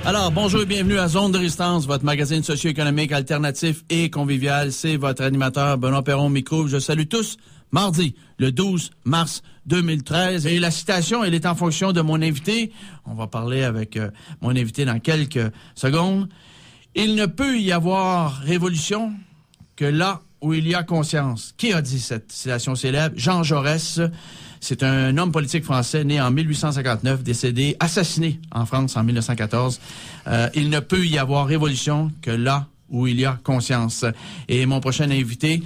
Alors, bonjour et bienvenue à Zone de Résistance, votre magazine socio-économique alternatif et convivial. C'est votre animateur Benoît Perron micro. Je salue tous. Mardi, le 12 mars 2013. Et la citation, elle est en fonction de mon invité. On va parler avec mon invité dans quelques secondes. Il ne peut y avoir révolution que là où il y a conscience. Qui a dit cette citation célèbre? Jean Jaurès. C'est un homme politique français né en 1859, décédé, assassiné en France en 1914. Il ne peut y avoir révolution que là où il y a conscience. Et mon prochain invité,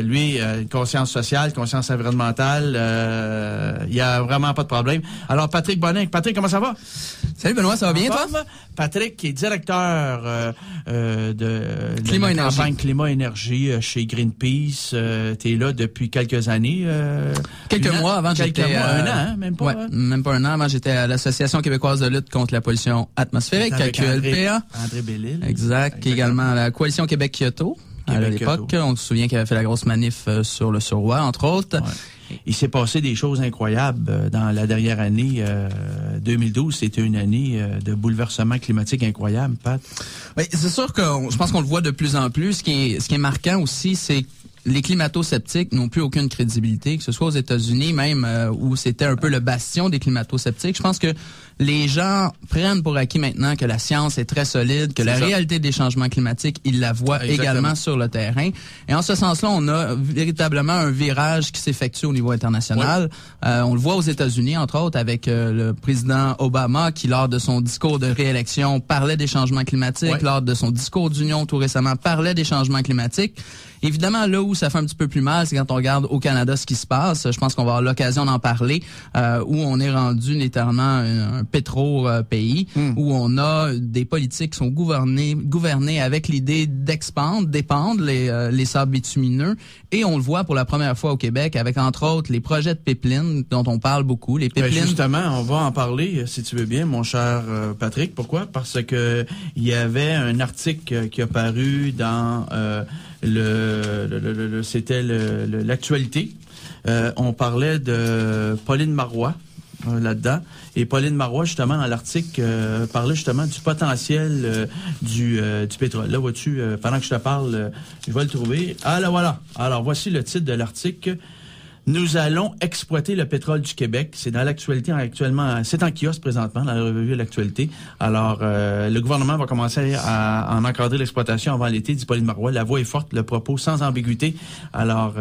lui, conscience sociale, conscience environnementale, il y a vraiment pas de problème. Alors, Patrick Bonnin. Patrick, comment ça va? Salut Benoît, ça va bien, toi? Patrick, qui est directeur de Climat-Énergie. campagne Climat-Énergie chez Greenpeace. Tu es là depuis quelques années. Quelques mois avant, j'étais... un an, hein, même pas. Ouais, même pas un an. Avant, j'étais à l'Association québécoise de lutte contre la pollution atmosphérique, à QLPA. André Bellil. Exact. Qui est également à la Coalition Québec-Kyoto. À l'époque, on se souvient qu'il avait fait la grosse manif sur le Sur-Roi, entre autres. Ouais. Il s'est passé des choses incroyables dans la dernière année. 2012, c'était une année de bouleversement climatique incroyable, Pat. Oui, c'est sûr que je pense qu'on le voit de plus en plus. Ce qui est marquant aussi, c'est les climato-sceptiques n'ont plus aucune crédibilité, que ce soit aux États-Unis même, où c'était un peu le bastion des climato-sceptiques. Je pense que les gens prennent pour acquis maintenant que la science est très solide, que la réalité des changements climatiques, ils la voient également sur le terrain. Et en ce sens-là, on a véritablement un virage qui s'effectue au niveau international. Ouais. On le voit aux États-Unis, entre autres, avec le président Obama, qui, lors de son discours de réélection, parlait des changements climatiques. Ouais. Lors de son discours d'union, tout récemment, parlait des changements climatiques. Évidemment, là où ça fait un petit peu plus mal, c'est quand on regarde au Canada ce qui se passe. Je pense qu'on va avoir l'occasion d'en parler, où on est rendu littéralement un pétro-pays, où on a des politiques qui sont gouvernés avec l'idée d'épandre les sables bitumineux. Et on le voit pour la première fois au Québec avec, entre autres, les projets de pipelines dont on parle beaucoup. Les pipelines. Ben justement, on va en parler, si tu veux bien, mon cher Patrick. Pourquoi? Parce que il y avait un article qui a paru dans c'était l'actualité. On parlait de Pauline Marois là-dedans. Et Pauline Marois, justement, dans l'article, parlait justement du potentiel du pétrole. Là, vois-tu, pendant que je te parle, je vais le trouver. Ah, là, voilà. Alors, voici le titre de l'article. Nous allons exploiter le pétrole du Québec. C'est dans l'actualité actuellement. C'est en kiosque présentement, dans la revue de l'actualité. Alors, le gouvernement va commencer à en encadrer l'exploitation avant l'été, dit Pauline Marois. La voix est forte, le propos sans ambiguïté. Alors,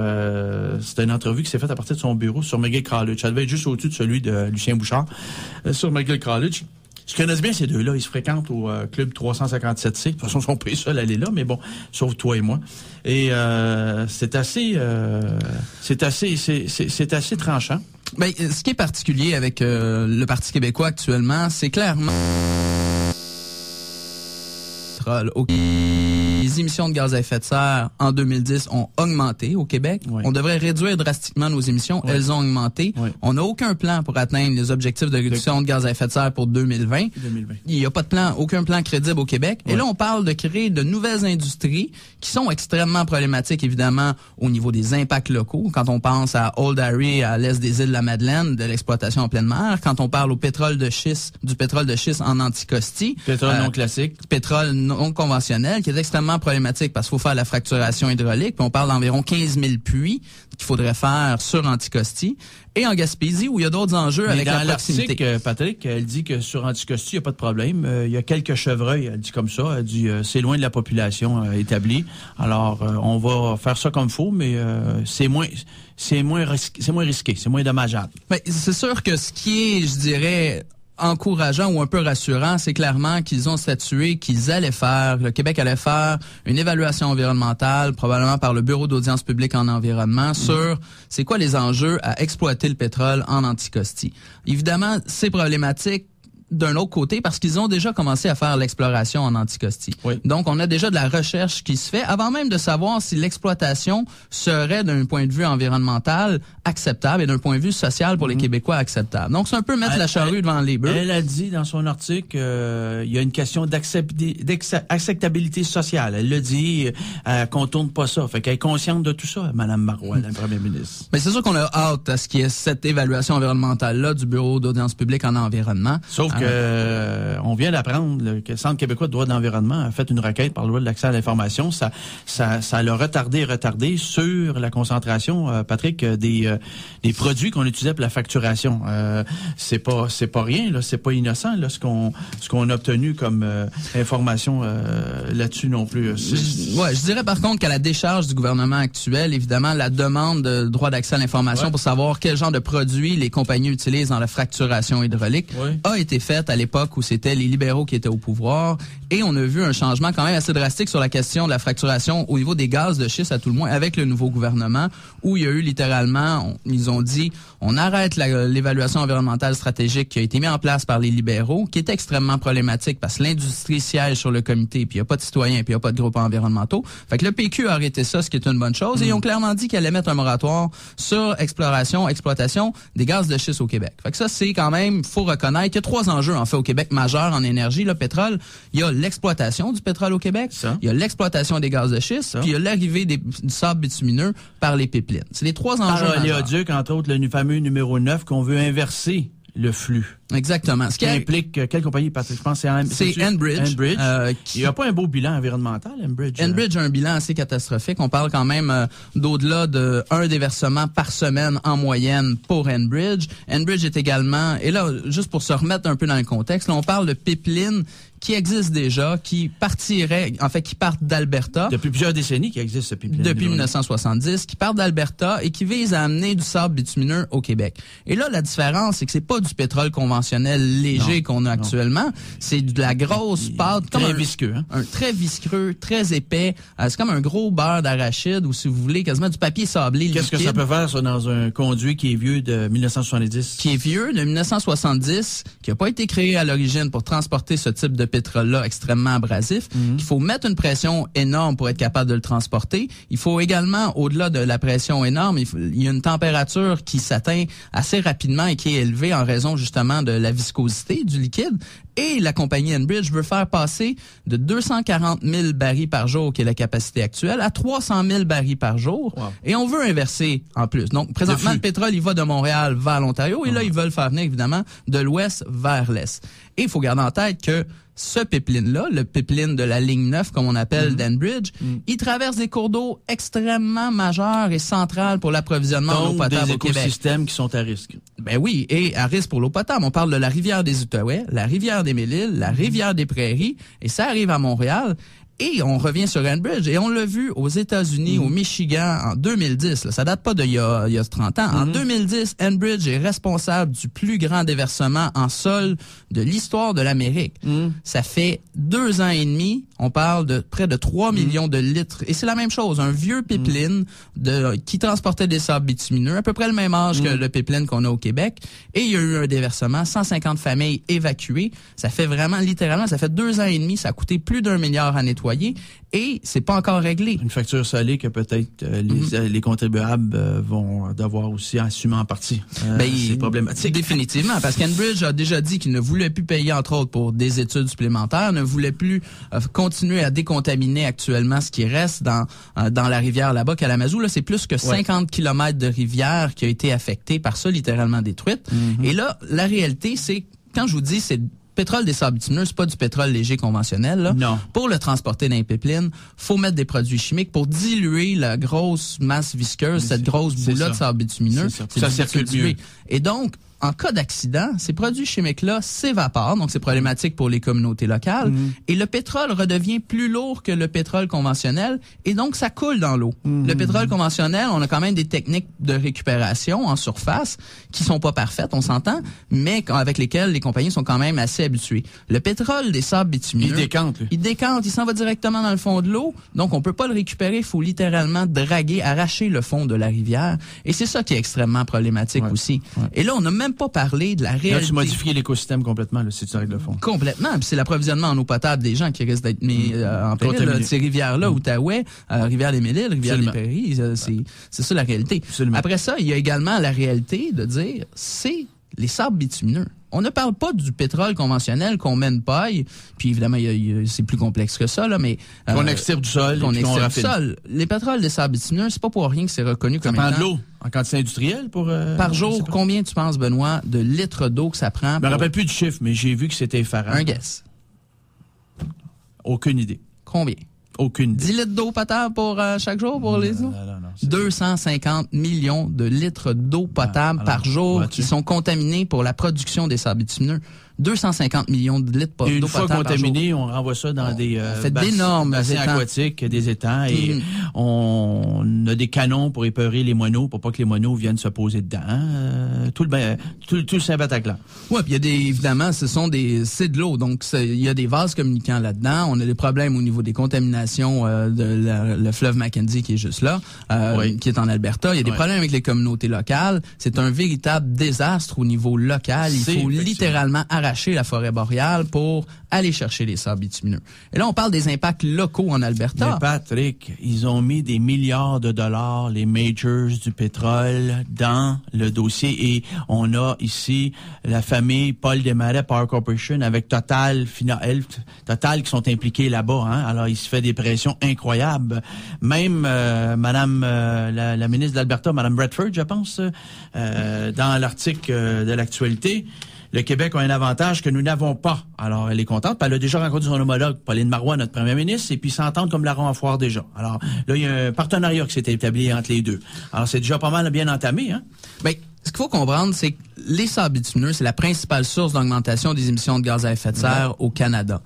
c'est une entrevue qui s'est faite à partir de son bureau sur McGill College. Ça devait être juste au-dessus de celui de Lucien Bouchard, sur McGill College. Je connais bien ces deux-là. Ils se fréquentent au club 357C. De toute façon, ils sont pas les seuls à aller là, mais bon, sauf toi et moi. Et c'est assez tranchant. Ben, ce qui est particulier avec le Parti québécois actuellement, c'est clairement les émissions de gaz à effet de serre en 2010 ont augmenté au Québec. Oui. On devrait réduire drastiquement nos émissions. Oui. Elles ont augmenté. Oui. On n'a aucun plan pour atteindre les objectifs de réduction de gaz à effet de serre pour 2020. Il n'y a pas de plan, aucun plan crédible au Québec. Oui. Et là, on parle de créer de nouvelles industries qui sont extrêmement problématiques, évidemment, au niveau des impacts locaux. Quand on pense à Old Harry, à l'est des îles de la Madeleine, de l'exploitation en pleine mer. Quand on parle au pétrole de schiste, du pétrole de schiste en Anticosti. Pétrole non classique. Pétrole non conventionnel, qui est extrêmement problématique parce qu'il faut faire la fracturation hydraulique. Puis on parle d'environ 15 000 puits qu'il faudrait faire sur Anticosti. Et en Gaspésie, où il y a d'autres enjeux avec la proximité. Dans l'article, Patrick, elle dit que sur Anticosti, il n'y a pas de problème. Il y a quelques chevreuils, elle dit comme ça. Elle dit c'est loin de la population établie. Alors, on va faire ça comme il faut, mais c'est moins risqué, c'est moins dommageable. Ben, c'est sûr que ce qui est, je dirais, encourageant ou un peu rassurant, c'est clairement qu'ils ont statué le Québec allait faire une évaluation environnementale, probablement par le Bureau d'audience publique en environnement, sur c'est quoi les enjeux à exploiter le pétrole en Anticosti. Évidemment, c'est problématique d'un autre côté parce qu'ils ont déjà commencé à faire l'exploration en Anticosti. Oui. Donc, on a déjà de la recherche qui se fait avant même de savoir si l'exploitation serait, d'un point de vue environnemental, acceptable et d'un point de vue social pour les Québécois acceptable. Donc, c'est un peu mettre la charrue devant les bœufs. Elle a dit dans son article il y a une question d'acceptabilité sociale. Elle le dit, elle contourne pas ça. Fait qu'elle est consciente de tout ça, Mme Marois, la première ministre. Mais c'est sûr qu'on a hâte à ce qu'il y ait cette évaluation environnementale-là du Bureau d'audience publique en environnement. Sauf que on vient d'apprendre que le Centre québécois de droit de l'environnement a fait une requête par la loi de l'accès à l'information. Ça l'a retardé sur la concentration, Patrick, des produits qu'on utilisait pour la facturation. C'est pas rien, là, c'est pas innocent là ce qu'on a obtenu comme information là-dessus non plus. Je dirais par contre qu'à la décharge du gouvernement actuel, évidemment, la demande de droit d'accès à l'information pour savoir quel genre de produits les compagnies utilisent dans la fracturation hydraulique a été faite à l'époque où c'était les libéraux qui étaient au pouvoir, et on a vu un changement quand même assez drastique sur la question de la fracturation au niveau des gaz de schiste à tout le moins avec le nouveau gouvernement, où il y a eu littéralement, ils ont dit, on arrête l'évaluation environnementale stratégique qui a été mise en place par les libéraux, qui est extrêmement problématique parce que l'industrie siège sur le comité, puis il n'y a pas de citoyens, puis il n'y a pas de groupes environnementaux. Fait que le PQ a arrêté ça, ce qui est une bonne chose, et ils ont clairement dit qu'ils allaient mettre un moratoire sur exploitation des gaz de schiste au Québec. Fait que ça, c'est quand même, faut reconnaître qu'il y a 3 enjeux, en fait, au Québec majeurs en énergie. Le pétrole, il y a l'exploitation du pétrole au Québec, il y a l'exploitation des gaz de schiste, puis il y a l'arrivée du sable bitumineux par les pipelines. C'est les 3 enjeux majeurs. Oléoduc, entre autres, le fameux numéro 9 qu'on veut inverser le flux. Exactement. Ce qui implique quelle compagnie, Patrick? Je pense que c'est Enbridge. Il n'y a pas un beau bilan environnemental, Enbridge. Enbridge a un bilan assez catastrophique. On parle quand même d'au-delà de 1 déversement par semaine en moyenne pour Enbridge. Enbridge est également, et là, juste pour se remettre un peu dans le contexte, là, on parle de pipelines qui existent déjà, qui partent d'Alberta. Depuis plusieurs décennies qu'il existe ce pipeline. Depuis 1970, qui partent d'Alberta et qui visent à amener du sable bitumineux au Québec. Et là, la différence, c'est que c'est pas du pétrole conventionnel léger qu'on a actuellement. C'est de la grosse pâte. Très visqueux. Un très visqueux, très épais. C'est comme un gros beurre d'arachide ou si vous voulez, quasiment du papier sablé liquide. Qu'est-ce que ça peut faire, ça, dans un conduit qui est vieux de 1970? Qui est vieux de 1970, qui a pas été créé à l'origine pour transporter ce type de pétrole-là extrêmement abrasif. Il faut mettre une pression énorme pour être capable de le transporter. Il faut également, au-delà de la pression énorme, il y a une température qui s'atteint assez rapidement et qui est élevée en raison justement de la viscosité du liquide. Et la compagnie Enbridge veut faire passer de 240 000 barils par jour, qui est la capacité actuelle, à 300 000 barils par jour. Wow. Et on veut inverser en plus. Donc, présentement, le pétrole, il va de Montréal vers l'Ontario. Et là, ils veulent faire venir, évidemment, de l'ouest vers l'est. Et il faut garder en tête que ce pipeline-là, le pipeline de la ligne 9, comme on appelle d'Enbridge, il traverse des cours d'eau extrêmement majeurs et centrales pour l'approvisionnement en eau potable au Québec. Des écosystèmes qui sont à risque. Ben oui, et à risque pour l'eau potable. On parle de la rivière des Outaouais, la rivière des Mille-Îles, la rivière des Prairies, et ça arrive à Montréal. Et on revient sur Enbridge, et on l'a vu aux États-Unis, au Michigan, en 2010. Là, ça date pas d'il y a 30 ans. En 2010, Enbridge est responsable du plus grand déversement en sol de l'histoire de l'Amérique. Ça fait 2 ans et demi. On parle de près de 3 millions de litres. Et c'est la même chose. Un vieux pipeline qui transportait des sables bitumineux, à peu près le même âge que le pipeline qu'on a au Québec. Et il y a eu un déversement, 150 familles évacuées. Ça fait vraiment, littéralement, ça fait 2 ans et demi. Ça a coûté plus d'1 milliard à nettoyer. Et c'est pas encore réglé. Une facture salée que peut-être les contribuables vont devoir aussi assumer en partie. C'est problématique. Définitivement, parce qu'Enbridge a déjà dit qu'il ne voulait plus payer, entre autres, pour des études supplémentaires, ne voulait plus continuer à décontaminer actuellement ce qui reste dans la rivière là-bas, Kalamazoo. Là, c'est plus que 50 kilomètres de rivière qui a été affectée par ça, littéralement détruite. Et là, la réalité, c'est, quand je vous dis, c'est pétrole des sables bitumineux, c'est pas du pétrole léger conventionnel. Là. Non. Pour le transporter dans les pipelines, faut mettre des produits chimiques pour diluer la grosse masse visqueuse, cette grosse boule-là de sable bitumineux. Ça circule mieux. Et donc, en cas d'accident, ces produits chimiques-là s'évaporent, donc c'est problématique pour les communautés locales, et le pétrole redevient plus lourd que le pétrole conventionnel, et donc ça coule dans l'eau. Le pétrole conventionnel, on a quand même des techniques de récupération en surface qui sont pas parfaites, on s'entend, mais avec lesquelles les compagnies sont quand même assez habituées. Le pétrole des sables bitumineux... Il décante, il s'en va directement dans le fond de l'eau, donc on peut pas le récupérer, il faut littéralement draguer, arracher le fond de la rivière, et c'est ça qui est extrêmement problématique aussi. Et là, on n'a même même pas parler de la réalité. Là, tu modifies l'écosystème complètement, là, si tu règles le fond. Complètement. Puis c'est l'approvisionnement en eau potable des gens qui risquent d'être mis en péril. Là, ces rivières-là, Outaouais, Rivière-des-Mille-Îles, Rivière-des-Prairies, c'est ça la réalité. Absolument. Après ça, il y a également la réalité de dire, c'est les sables bitumineux. On ne parle pas du pétrole conventionnel qu'on met une paille, puis évidemment, c'est plus complexe que ça, là, mais... qu'on extirpe du sol. Qu'on extirpe du sol. Les pétroles des sables bitumineux, c'est pas pour rien que c'est reconnu comme étant... Ça prend de l'eau en quantité industrielle pour... Par jour, combien tu penses, Benoît, de litres d'eau que ça prend? Je me rappelle plus du chiffre, mais j'ai vu que c'était effarant. Un guess. Aucune idée. Combien? Aucune idée. 10 litres d'eau potable pour chaque jour pour les eaux? Non, 250 millions de litres d'eau potable par jour qui sont contaminés pour la production des sables bitumineux. 250 millions de litres d'eau potable. Et une fois contaminé, on renvoie ça dans des bassins aquatiques, des étangs, et on a des canons pour épeurer les moineaux, pour pas que les moineaux viennent se poser dedans. Tout le Saint-Bataclan. Ouais, puis il y a évidemment, c'est de l'eau, donc il y a des vases communicants là-dedans. On a des problèmes au niveau des contaminations de le fleuve Mackenzie qui est juste là, qui est en Alberta. Il y a des problèmes avec les communautés locales. C'est un véritable désastre au niveau local. Il faut littéralement arracher la forêt boréale pour aller chercher les sables bitumineux. Et là, on parle des impacts locaux en Alberta. Mais Patrick, ils ont mis des milliards de dollars, les majors du pétrole, dans le dossier. Et on a ici la famille Paul Desmarais Power Corporation avec Total qui sont impliqués là-bas. Hein? Alors, il se fait des pressions incroyables. Même Madame la ministre de l'Alberta, Madame Bradford, je pense, dans l'article de l'actualité, le Québec a un avantage que nous n'avons pas. Alors, elle est contente. Puis elle a déjà rencontré son homologue, Pauline Marois, notre première ministre, et puis s'entendent comme la en foire déjà. Alors, là, il y a un partenariat qui s'est établi entre les deux. Alors, c'est déjà pas mal bien entamé, hein? Ben, ce qu'il faut comprendre, c'est que les sables bitumineux, c'est la principale source d'augmentation des émissions de gaz à effet de serre au Canada.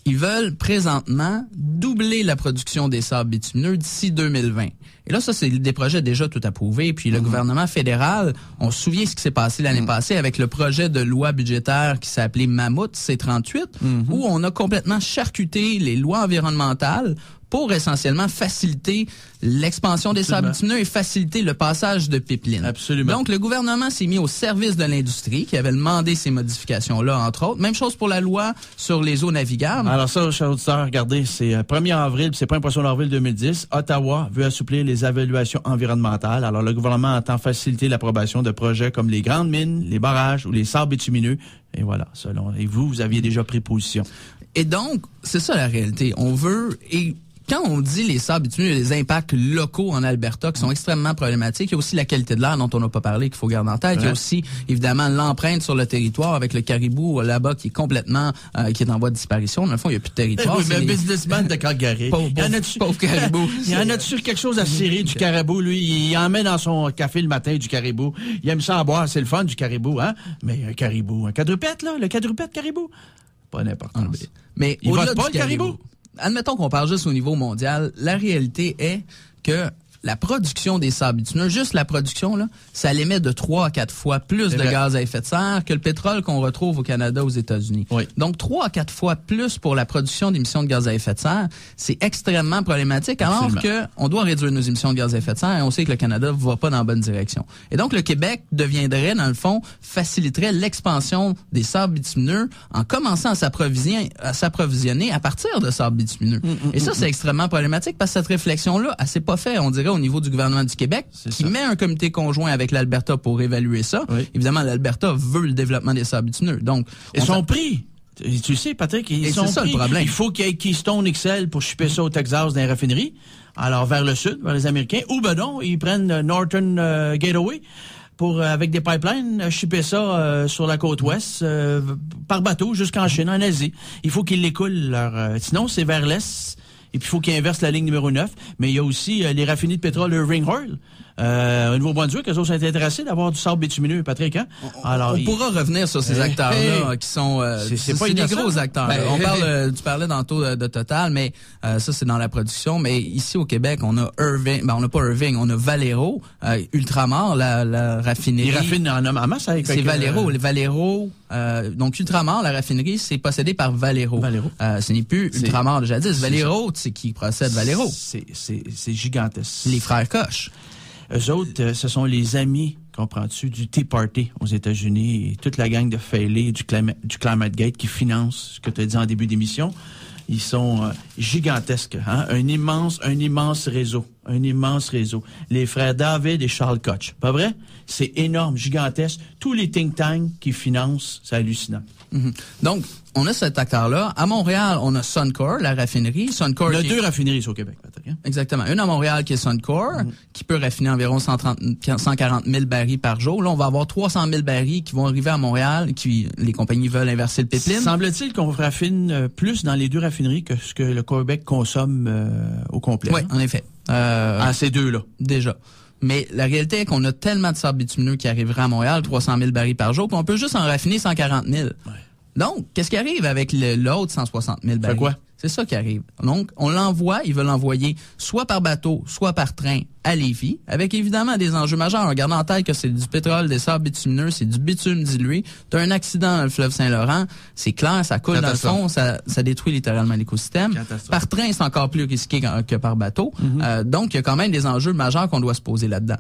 Ils veulent présentement doubler la production des sables bitumineux d'ici 2020. Et là, ça, c'est des projets déjà tout approuvés. Puis le gouvernement fédéral, on se souvient ce qui s'est passé l'année passée avec le projet de loi budgétaire qui s'est appelé Mammouth C-38, où on a complètement charcuté les lois environnementales pour essentiellement faciliter l'expansion des sables bitumineux et faciliter le passage de pipelines. Absolument. Donc, le gouvernement s'est mis au service de l'industrie qui avait demandé ces modifications-là, entre autres. Même chose pour la loi sur les eaux navigables. Alors ça, chers auditeurs, regardez, c'est 1er avril, c'est pas un poisson d'avril 2010. Ottawa veut assouplir les évaluations environnementales. Alors, le gouvernement entend faciliter l'approbation de projets comme les grandes mines, les barrages ou les sables bitumineux. Et voilà, et vous aviez déjà pris position. Et donc, c'est ça la réalité. On veut... Quand on dit les sables bitumineux, il y a des impacts locaux en Alberta qui sont extrêmement problématiques. Il y a aussi la qualité de l'air dont on n'a pas parlé, qu'il faut garder en tête. Il y a aussi, évidemment, l'empreinte sur le territoire avec le caribou là-bas qui est complètement, qui est en voie de disparition. Dans le fond, il n'y a plus de territoire. Oui, mais un businessman de Calgary. Pauvre caribou. Il y en a-tu quelque chose à cirer du caribou, lui? Il en met dans son café le matin du caribou. Il aime ça en boire. C'est le fun du caribou, hein? Mais un caribou, un quadrupède, là? Le quadrupède caribou? Pas d'importance. Mais il vote pas le caribou? Admettons qu'on parle juste au niveau mondial, la réalité est que la production des sables bitumineux, juste la production, là, ça émet de 3 à 4 fois plus de gaz à effet de serre que le pétrole qu'on retrouve au Canada, aux États-Unis. Oui. Donc, 3 à 4 fois plus pour la production d'émissions de gaz à effet de serre, c'est extrêmement problématique, alors que on doit réduire nos émissions de gaz à effet de serre et on sait que le Canada va pas dans la bonne direction. Et donc, le Québec deviendrait, dans le fond, faciliterait l'expansion des sables bitumineux en commençant à s'approvisionner à partir de sables bitumineux. Et ça, c'est extrêmement problématique parce que cette réflexion-là, elle s'est pas faite, on dirait, au niveau du gouvernement du Québec, qui met un comité conjoint avec l'Alberta pour évaluer ça. Oui. Évidemment, l'Alberta veut le développement des sables bitumineux. Donc, ils sont pris. Tu sais, Patrick, ils sont ça, pris. Le problème. Il faut qu'il y ait Keystone XL pour shipper ça au Texas dans les raffineries. Alors, vers le sud, vers les Américains. Ou ben non, ils prennent Northern Gateway pour, avec des pipelines, shipper ça sur la côte ouest, par bateau jusqu'en Chine, en Asie. Il faut qu'ils l'écoulent. Sinon, c'est vers l'est. Et puis, il faut qu'ils inversent la ligne numéro 9. Mais il y a aussi les raffineries de pétrole Irving Oil. Au Nouveau-Brunswick, eux autres sont intéressés d'avoir du sable bitumineux, Patrick, hein? Alors, on pourra revenir sur ces acteurs-là qui sont c'est pas des gros acteurs. On parle, tu parlais tantôt de Total, mais ça c'est dans la production. Mais ici au Québec, on a Irving, on n'a pas Irving, on a Valero, Ultramar, la raffinerie. Ils raffinent en masse avec. C'est Valero, les Valero. Donc Ultramar, la raffinerie, c'est possédé par Valero. Ce n'est plus Ultramar de jadis. Valero, c'est qui procède Valero. C'est gigantesque. Les frères Koch. Eux autres, ce sont les amis comprends-tu, du Tea Party aux États-Unis et toute la gang de failés du Climate Gate qui finance ce que tu as dit en début d'émission. Ils sont gigantesques, hein? Un immense réseau. Les frères David et Charles Koch. Pas vrai? C'est énorme, gigantesque. Tous les think tanks qui financent, c'est hallucinant. Mm-hmm. Donc, on a cet acteur-là. À Montréal, on a Suncor, la raffinerie. Suncor, il y a deux raffineries ici au Québec, Patrick. Hein? Exactement. Une à Montréal qui est Suncor, qui peut raffiner environ 140 000 barils par jour. Là, on va avoir 300 000 barils qui vont arriver à Montréal, les compagnies veulent inverser le pipeline. Semble-t-il qu'on raffine plus dans les deux raffineries que ce que le Québec consomme au complet. Oui, en effet. Ces deux-là. Déjà. Mais la réalité est qu'on a tellement de sable bitumineux qui arrivera à Montréal, 300 000 barils par jour, puis on peut juste en raffiner 140 000. Ouais. Donc, qu'est-ce qui arrive avec l'autre 160 000 barils? C'est quoi? C'est ça qui arrive. Donc, on l'envoie, ils veulent l'envoyer soit par bateau, soit par train à Lévis, avec évidemment des enjeux majeurs. En gardant en tête que c'est du pétrole, des sables bitumineux, c'est du bitume dilué. Tu as un accident dans le fleuve Saint-Laurent, c'est clair, ça coule dans le fond, ça détruit littéralement l'écosystème. Par train, c'est encore plus risqué que par bateau. Donc, il y a quand même des enjeux majeurs qu'on doit se poser là-dedans.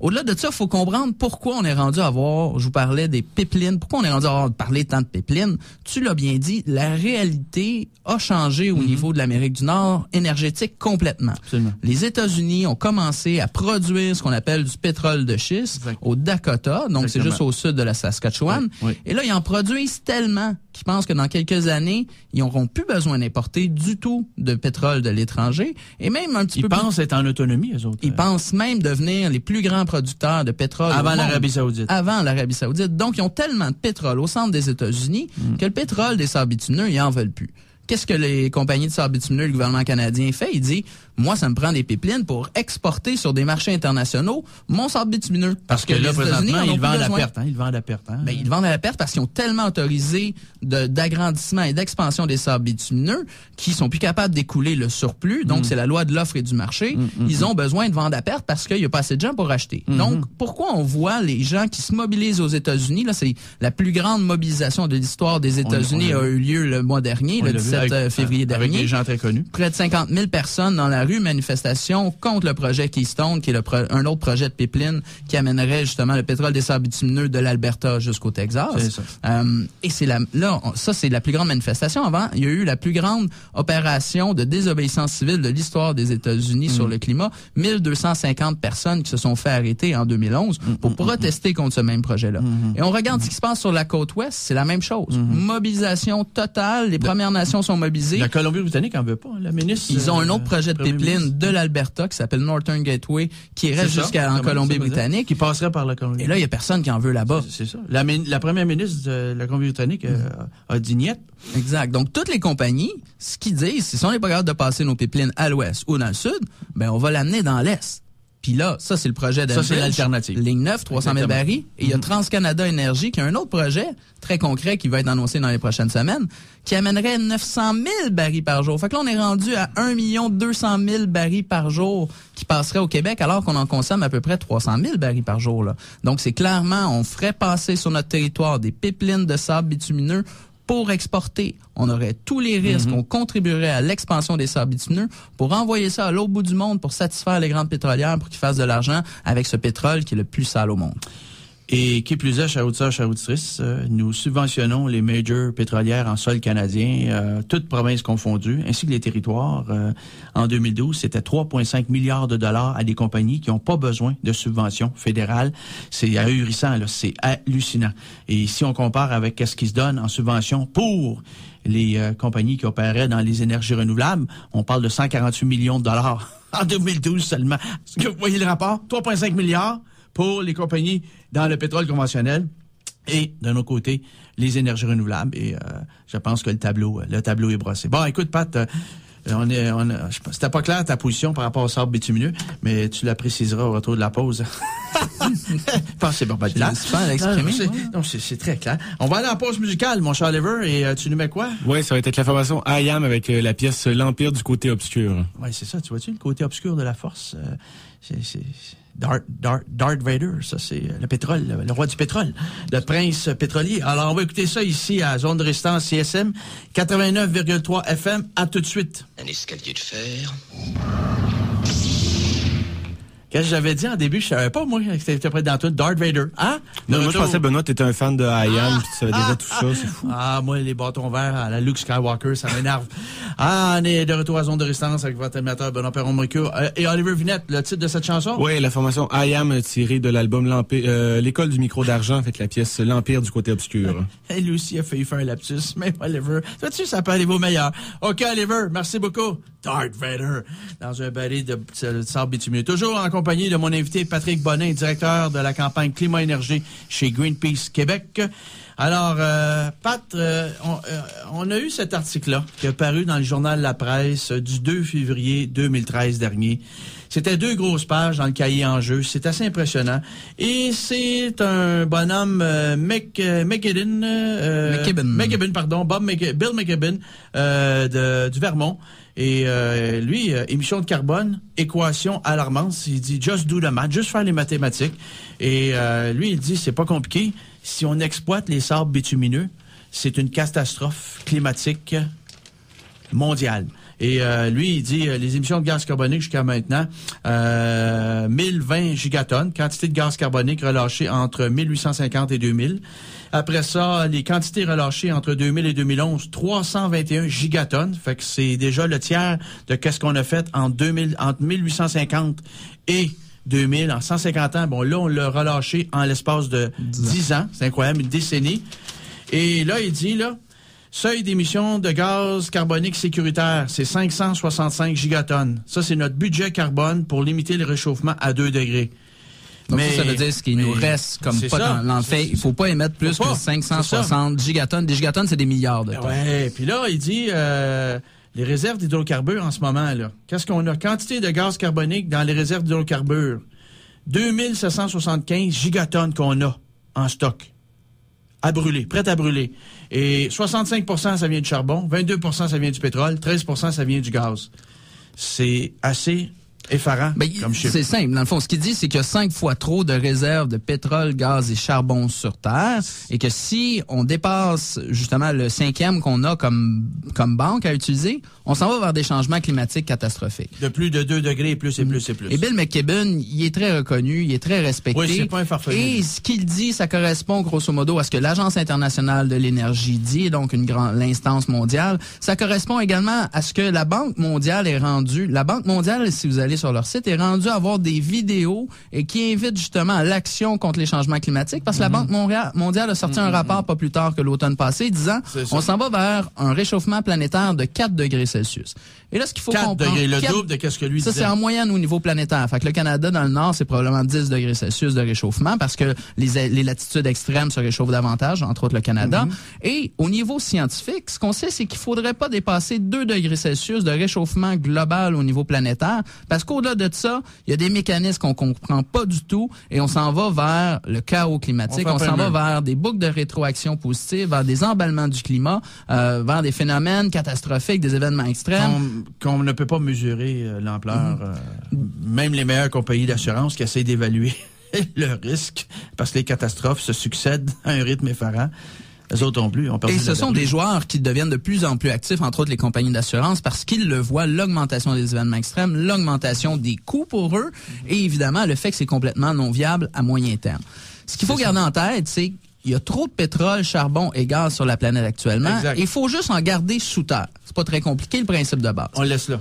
Au-delà de ça, il faut comprendre pourquoi on est rendu à avoir, je vous parlais des pipelines, pourquoi on est rendu à avoir parlé tant de pipelines. Tu l'as bien dit, la réalité a changé au niveau de l'Amérique du Nord, énergétique complètement. Absolument. Les États-Unis ont commencé à produire ce qu'on appelle du pétrole de schiste au Dakota, donc c'est juste au sud de la Saskatchewan. Oui. Et là, ils en produisent tellement qu'ils pensent que dans quelques années, ils n'auront plus besoin d'importer du tout de pétrole de l'étranger. Et même un petit peu plus... Ils pensent être en autonomie, eux autres. Ils pensent même devenir les plus grands producteurs de pétrole avant l'Arabie Saoudite. Avant l'Arabie Saoudite. Donc, ils ont tellement de pétrole au centre des États-Unis que le pétrole des sables bitumineux, ils en veulent plus. Qu'est-ce que les compagnies de sable bitumineux, le gouvernement canadien fait? Il dit, moi, ça me prend des pipelines pour exporter sur des marchés internationaux mon sable bitumineux. Parce que là, présentement, ils vendent à la perte. Ils vendent à la perte. Ben, ils vendent à la perte parce qu'ils ont tellement autorisé d'agrandissement et d'expansion des sables bitumineux qu'ils sont plus capables d'écouler le surplus. Donc, c'est la loi de l'offre et du marché. Ils ont besoin de vendre à perte parce qu'il n'y a pas assez de gens pour acheter. Donc, pourquoi on voit les gens qui se mobilisent aux États-Unis? Là, c'est la plus grande mobilisation de l'histoire des États-Unis a eu lieu le mois dernier, le 17 février dernier. Avec des gens très connus. Près de 50 000 personnes dans la rue, manifestation contre le projet Keystone, qui est un autre projet de pipeline qui amènerait justement le pétrole des sables bitumineux de l'Alberta jusqu'au Texas. C'est ça. Et c'est ça, c'est la plus grande manifestation. Avant, il y a eu la plus grande opération de désobéissance civile de l'histoire des États-Unis sur le climat. 1250 personnes qui se sont fait arrêter en 2011 pour protester contre ce même projet-là. Et on regarde ce qui se passe sur la côte ouest, c'est la même chose. Mobilisation totale, les Premières Nations sont mobilisées. La Colombie-Britannique en veut pas, la ministre. Ils ont un autre projet de pipeline de l'Alberta qui s'appelle Northern Gateway qui reste jusqu'en Colombie-Britannique. Qui passerait par la Colombie. Et là, il y a personne qui en veut là-bas. C'est ça. La première ministre de la Colombie-Britannique a dit niet. Exact. Donc, toutes les compagnies, ce qu'ils disent, c'est si on n'est pas capable de passer nos pipelines à l'ouest ou dans le sud, ben on va l'amener dans l'est. Puis là, ça, c'est le projet d'Enbridge. Ça, c'est l'alternative. Ligne 9, 300 000 barils. Et il y a TransCanada Énergie, qui a un autre projet très concret qui va être annoncé dans les prochaines semaines, qui amènerait 900 000 barils par jour. Fait que là, on est rendu à 1 200 000 barils par jour qui passeraient au Québec, alors qu'on en consomme à peu près 300 000 barils par jour, là. Donc, c'est clairement, on ferait passer sur notre territoire des pipelines de sable bitumineux pour exporter. On aurait tous les risques, on contribuerait à l'expansion des sables bitumineux pour envoyer ça à l'autre bout du monde pour satisfaire les grandes pétrolières pour qu'ils fassent de l'argent avec ce pétrole qui est le plus sale au monde. Et qui plus est, chers auditeurs, chères auditrices, nous subventionnons les majors pétrolières en sol canadien, toutes provinces confondues, ainsi que les territoires. En 2012, c'était 3,5 milliards de dollars à des compagnies qui n'ont pas besoin de subventions fédérales. C'est ahurissant, là, c'est hallucinant. Et si on compare avec ce qui se donne en subvention pour les compagnies qui opéraient dans les énergies renouvelables, on parle de 148 millions de dollars en 2012 seulement. Est-ce que vous voyez le rapport? 3,5 milliards pour les compagnies dans le pétrole conventionnel et, d'un autre côté, les énergies renouvelables. Et je pense que le tableau est brossé. Bon, écoute, Pat, c'était pas clair ta position par rapport au sable bitumineux, mais tu la préciseras au retour de la pause. Je pense que c'est pas clair. C'est très clair. On va aller en pause musicale, mon cher Lever, et tu nous mets quoi? Oui, ça va être la formation I Am avec la pièce L'Empire du côté obscur. Oui, c'est ça, tu vois-tu, le côté obscur de la force, c'est Darth Vader, ça c'est le pétrole, le roi du pétrole, le prince pétrolier. Alors on va écouter ça ici à Zone de Résistance CSM 89,3 FM. À tout de suite. Un escalier de fer. Qu'est-ce que j'avais dit en début? Je savais pas, moi, que c'était près d'Antoine. Darth Vader. Hein? Non, moi, je pensais, Benoît, t'étais un fan de I Am, puis tu savais déjà tout ça, c'est fou. Ah, moi, les bâtons verts à la Luke Skywalker, ça m'énerve. On est de retour à Zone de Résistance avec votre animateur Benoît Perron-Moncur et Oliver Vinette. Le titre de cette chanson? Oui, la formation I Am tirée de l'album L'école du micro d'argent, avec la pièce L'Empire du côté obscur. Et lui aussi a failli faire un lapsus, même Oliver. Vois-tu, ça peut aller au meilleur. OK, Oliver, merci beaucoup. Darth Vader, dans un baril de sable bitumineux. Toujours en compagnie de mon invité Patrick Bonnin, directeur de la campagne Climat-Énergie chez Greenpeace Québec. Alors, Pat, on a eu cet article-là qui est paru dans le journal La Presse du 2 février 2013 dernier. C'était 2 grosses pages dans le cahier en jeu. C'est assez impressionnant. Et c'est un bonhomme Bill McKibben du Vermont. Et lui, émission de carbone, équation alarmante. Il dit just do the math, juste faire les mathématiques. Et lui, il dit c'est pas compliqué. Si on exploite les sables bitumineux, c'est une catastrophe climatique mondiale. Et lui, il dit les émissions de gaz carbonique jusqu'à maintenant, 1020 gigatonnes, quantité de gaz carbonique relâchée entre 1850 et 2000. Après ça, les quantités relâchées entre 2000 et 2011, 321 gigatonnes. Fait que c'est déjà le tiers de qu'est-ce qu'on a fait entre 1850 et 2000, en 150 ans. Bon, là, on l'a relâché en l'espace de 10 ans. C'est incroyable, une décennie. Et là, il dit, seuil d'émission de gaz carbonique sécuritaire, c'est 565 gigatonnes. Ça, c'est notre budget carbone pour limiter le réchauffement à 2 degrés. Donc ça veut dire ce qu'il nous reste comme pas dans le fait. Il faut pas émettre plus que 560 gigatonnes. Des gigatonnes, c'est des milliards de tonnes. Ouais, puis là, il dit les réserves d'hydrocarbures en ce moment, là. Qu'est-ce qu'on a? Quantité de gaz carbonique dans les réserves d'hydrocarbures. 2775 gigatonnes qu'on a en stock. À brûler, prête à brûler. Et 65% ça vient du charbon, 22% ça vient du pétrole, 13% ça vient du gaz. C'est assez effarant comme chiffre. C'est simple. Dans le fond, ce qu'il dit, c'est qu'il y a 5 fois trop de réserves de pétrole, gaz et charbon sur Terre et que si on dépasse justement le 5e qu'on a comme banque à utiliser, on s'en va vers des changements climatiques catastrophiques. De plus de 2 degrés, plus et plus et plus. Et Bill McKibben, il est très reconnu, il est très respecté. Oui, c'est pas un farfelu. Et ce qu'il dit, ça correspond grosso modo à ce que l'Agence internationale de l'énergie dit, donc l'instance mondiale. Ça correspond également à ce que la Banque mondiale est rendue. La Banque mondiale, si vous allez sur leur site, est rendue à avoir des vidéos et qui invitent justement à l'action contre les changements climatiques parce que la Banque mondiale a sorti un rapport pas plus tard que l'automne passé disant on s'en va vers un réchauffement planétaire de 4 degrés Celsius. Et là, ce qu'il faut comprendre... 4 degrés, le double de qu'est-ce que lui disait. Ça, c'est en moyenne au niveau planétaire. Fait que le Canada, dans le Nord, c'est probablement 10 degrés Celsius de réchauffement parce que les latitudes extrêmes se réchauffent davantage, entre autres le Canada. Et au niveau scientifique, ce qu'on sait, c'est qu'il faudrait pas dépasser 2 degrés Celsius de réchauffement global au niveau planétaire parce qu'au-delà de ça, il y a des mécanismes qu'on comprend pas du tout et on s'en va vers le chaos climatique. On s'en va vers des boucles de rétroaction positive, vers des emballements du climat, vers des phénomènes catastrophiques, des événements extrêmes. Qu'on ne peut pas mesurer l'ampleur. Même les meilleures compagnies d'assurance qui essaient d'évaluer le risque parce que les catastrophes se succèdent à un rythme effarant. Les autres non plus. Et ce sont des joueurs qui deviennent de plus en plus actifs, entre autres les compagnies d'assurance, parce qu'ils le voient, l'augmentation des événements extrêmes, l'augmentation des coûts pour eux, et évidemment le fait que c'est complètement non viable à moyen terme. Ce qu'il faut garder en tête, c'est qu'il y a trop de pétrole, charbon et gaz sur la planète actuellement. Exact. Il faut juste en garder sous terre. C'est pas très compliqué, le principe de base. On le laisse là.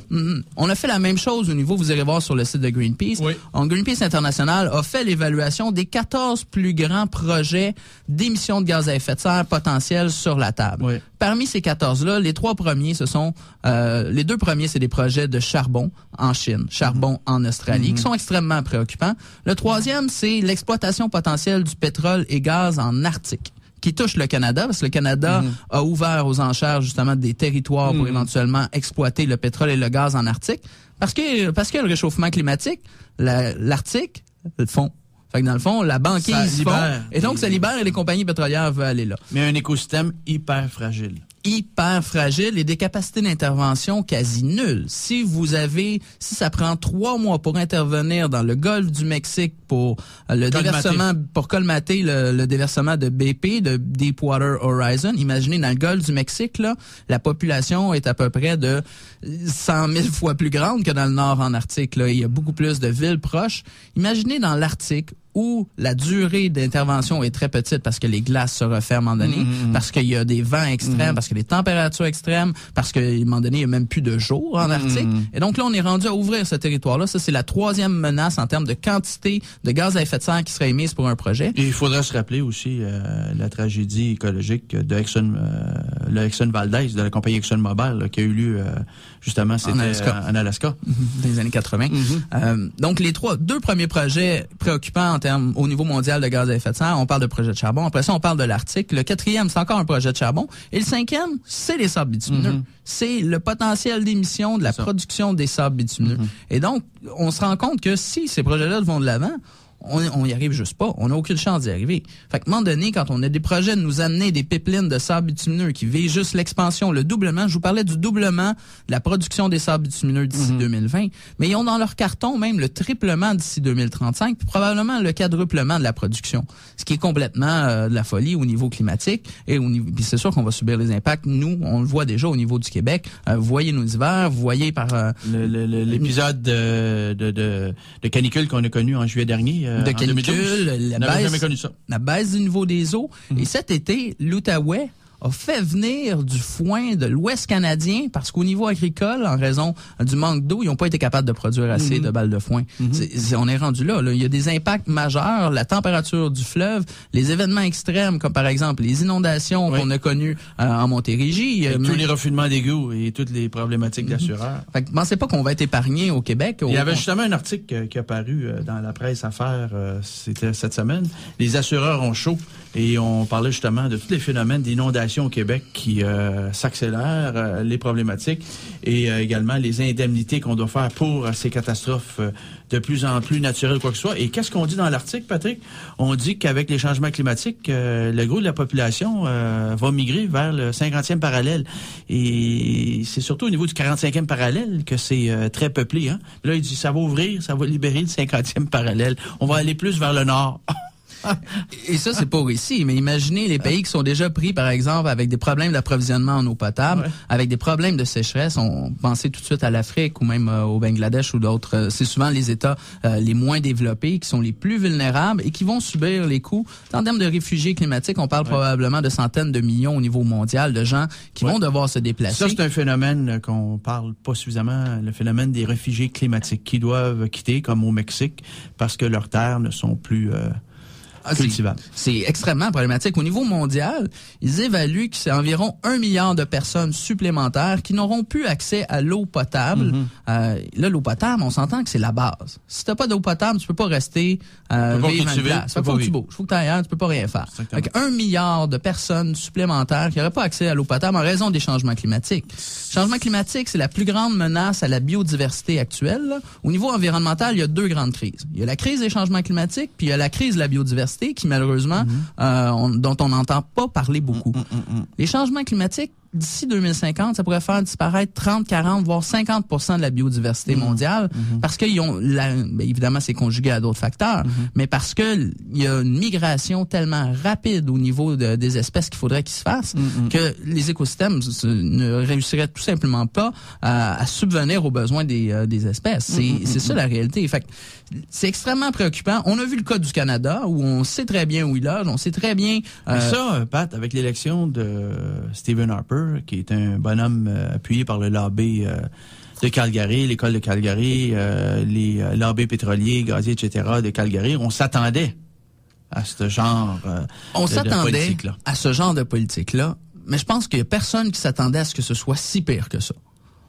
On a fait la même chose au niveau, vous irez voir sur le site de Greenpeace. Oui. Greenpeace International a fait l'évaluation des 14 plus grands projets d'émissions de gaz à effet de serre potentiels sur la table. Oui. Parmi ces 14-là, les 3 premiers, les 2 premiers, c'est des projets de charbon en Chine, charbon en Australie, qui sont extrêmement préoccupants. Le 3e, c'est l'exploitation potentielle du pétrole et gaz en Arctique, qui touche le Canada, parce que le Canada a ouvert aux enchères justement des territoires pour éventuellement exploiter le pétrole et le gaz en Arctique, parce que le réchauffement climatique, l'Arctique, le fond. Fait que dans le fond, la banquise fond, et donc ça libère et les compagnies pétrolières veulent aller là. Mais un écosystème hyper fragile. hyper fragiles et des capacités d'intervention quasi nulles. Si ça prend 3 mois pour intervenir dans le golfe du Mexique pour colmater le déversement de BP, de Deepwater Horizon, imaginez dans le golfe du Mexique, là, la population est à peu près de 100 000 fois plus grande que dans le nord en Arctique. Là. Il y a beaucoup plus de villes proches. Imaginez dans l'Arctique où la durée d'intervention est très petite parce que les glaces se referment à un moment donné, parce qu'il y a des vents extrêmes, parce que les températures extrêmes, parce qu'à un moment donné, il n'y a même plus de jour en Arctique. Et donc là, on est rendu à ouvrir ce territoire-là. Ça, c'est la 3e menace en termes de quantité de gaz à effet de serre qui serait émise pour un projet. Et il faudra se rappeler aussi la tragédie écologique de le Exxon Valdez, de la compagnie ExxonMobil, là, qui a eu lieu justement, c'était en Alaska. Dans les années 80. Donc, les 2 premiers projets préoccupants au niveau mondial de gaz à effet de serre, on parle de projet de charbon. Après ça, on parle de l'Arctique. Le 4e, c'est encore un projet de charbon. Et le 5e, c'est les sables bitumineux. C'est le potentiel d'émission de la production des sables bitumineux. Et donc, on se rend compte que si ces projets-là vont de l'avant, on y arrive juste pas. On n'a aucune chance d'y arriver. Fait qu'à un moment donné, quand on a des projets de nous amener des pipelines de sable bitumineux qui visent juste l'expansion, le doublement, je vous parlais du doublement de la production des sables bitumineux d'ici 2020, mais ils ont dans leur carton même le triplement d'ici 2035, puis probablement le quadruplement de la production, ce qui est complètement de la folie au niveau climatique. Et puis c'est sûr qu'on va subir les impacts. Nous, on le voit déjà au niveau du Québec. Vous voyez nos hivers, vous voyez par... l'épisode de canicule qu'on a connu en juillet dernier. De canicule, la baisse du niveau des eaux. Et cet été, l'Outaouais a fait venir du foin de l'Ouest canadien parce qu'au niveau agricole, en raison du manque d'eau, ils n'ont pas été capables de produire assez de balles de foin. On est rendu là. Il y a des impacts majeurs, la température du fleuve, les événements extrêmes comme par exemple les inondations qu'on a connues en Montérégie. Tous les refoulements d'égouts et toutes les problématiques d'assureurs. Fait que pensez pas qu'on va être épargné au Québec. Il y avait justement un article qui a paru dans la presse Affaires, c'était cette semaine. Les assureurs ont chaud et on parlait justement de tous les phénomènes d'inondation au Québec qui s'accélèrent, les problématiques et également les indemnités qu'on doit faire pour ces catastrophes de plus en plus naturelles, quoi que ce soit. Et qu'est-ce qu'on dit dans l'article, Patrick? On dit qu'avec les changements climatiques, le gros de la population va migrer vers le 50e parallèle. Et c'est surtout au niveau du 45e parallèle que c'est très peuplé. Hein? Là, il dit ça va ouvrir, ça va libérer le 50e parallèle. On va aller plus vers le nord. Et ça, c'est pas ici, mais imaginez les pays qui sont déjà pris, par exemple, avec des problèmes d'approvisionnement en eau potable, avec des problèmes de sécheresse. On pensait tout de suite à l'Afrique ou même au Bangladesh ou d'autres. C'est souvent les États les moins développés qui sont les plus vulnérables et qui vont subir les coûts. En termes de réfugiés climatiques, on parle probablement de centaines de millions au niveau mondial de gens qui vont devoir se déplacer. Ça, c'est un phénomène qu'on parle pas suffisamment, le phénomène des réfugiés climatiques qui doivent quitter, comme au Mexique, parce que leurs terres ne sont plus... C'est extrêmement problématique. Au niveau mondial, ils évaluent que c'est environ 1 milliard de personnes supplémentaires qui n'auront plus accès à l'eau potable. Là, l'eau potable, on s'entend que c'est la base. Si t'as pas d'eau potable, tu peux pas rester vivre en place. Faut que tu bouges. Faut que tu ailles ailleurs, tu peux pas rien faire. Avec 1 milliard de personnes supplémentaires qui n'auraient pas accès à l'eau potable en raison des changements climatiques. Le changement climatique, c'est la plus grande menace à la biodiversité actuelle. Là. Au niveau environnemental, il y a 2 grandes crises. Il y a la crise des changements climatiques, puis il y a la crise de la biodiversité qui malheureusement dont on n'entend pas parler beaucoup. Les changements climatiques, d'ici 2050, ça pourrait faire disparaître 30, 40, voire 50% de la biodiversité mondiale parce qu'ils ont, évidemment, c'est conjugué à d'autres facteurs, mais parce que il y a une migration tellement rapide au niveau des espèces qu'il faudrait qu'ils se fassent que les écosystèmes ne réussiraient tout simplement pas à subvenir aux besoins des espèces. C'est ça la réalité. Fait que c'est extrêmement préoccupant. On a vu le cas du Canada où on sait très bien où il loge, on sait très bien... Mais ça, Pat, avec l'élection de Stephen Harper, qui est un bonhomme appuyé par le lobby de Calgary, l'école de Calgary, les lobbies pétroliers, gaziers, etc. de Calgary, on s'attendait à ce genre de politique-là. À ce genre de politique-là, mais je pense qu'il y a personne qui s'attendait à ce que ce soit si pire que ça.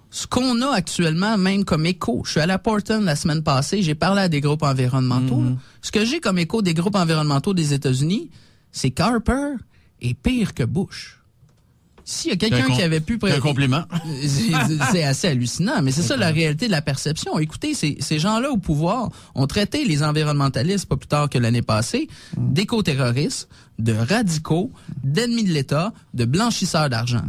Ce qu'on a actuellement, même comme écho, je suis allé à Portland la semaine passée, j'ai parlé à des groupes environnementaux. Ce que j'ai comme écho des groupes environnementaux des États-Unis, c'est qu'Harper est pire que Bush. S'il y a quelqu'un qui avait pu... un compliment. C'est assez hallucinant, mais c'est ça la réalité de la perception. Écoutez, ces gens-là au pouvoir ont traité les environnementalistes, pas plus tard que l'année passée, d'éco-terroristes, de radicaux, d'ennemis de l'État, de blanchisseurs d'argent.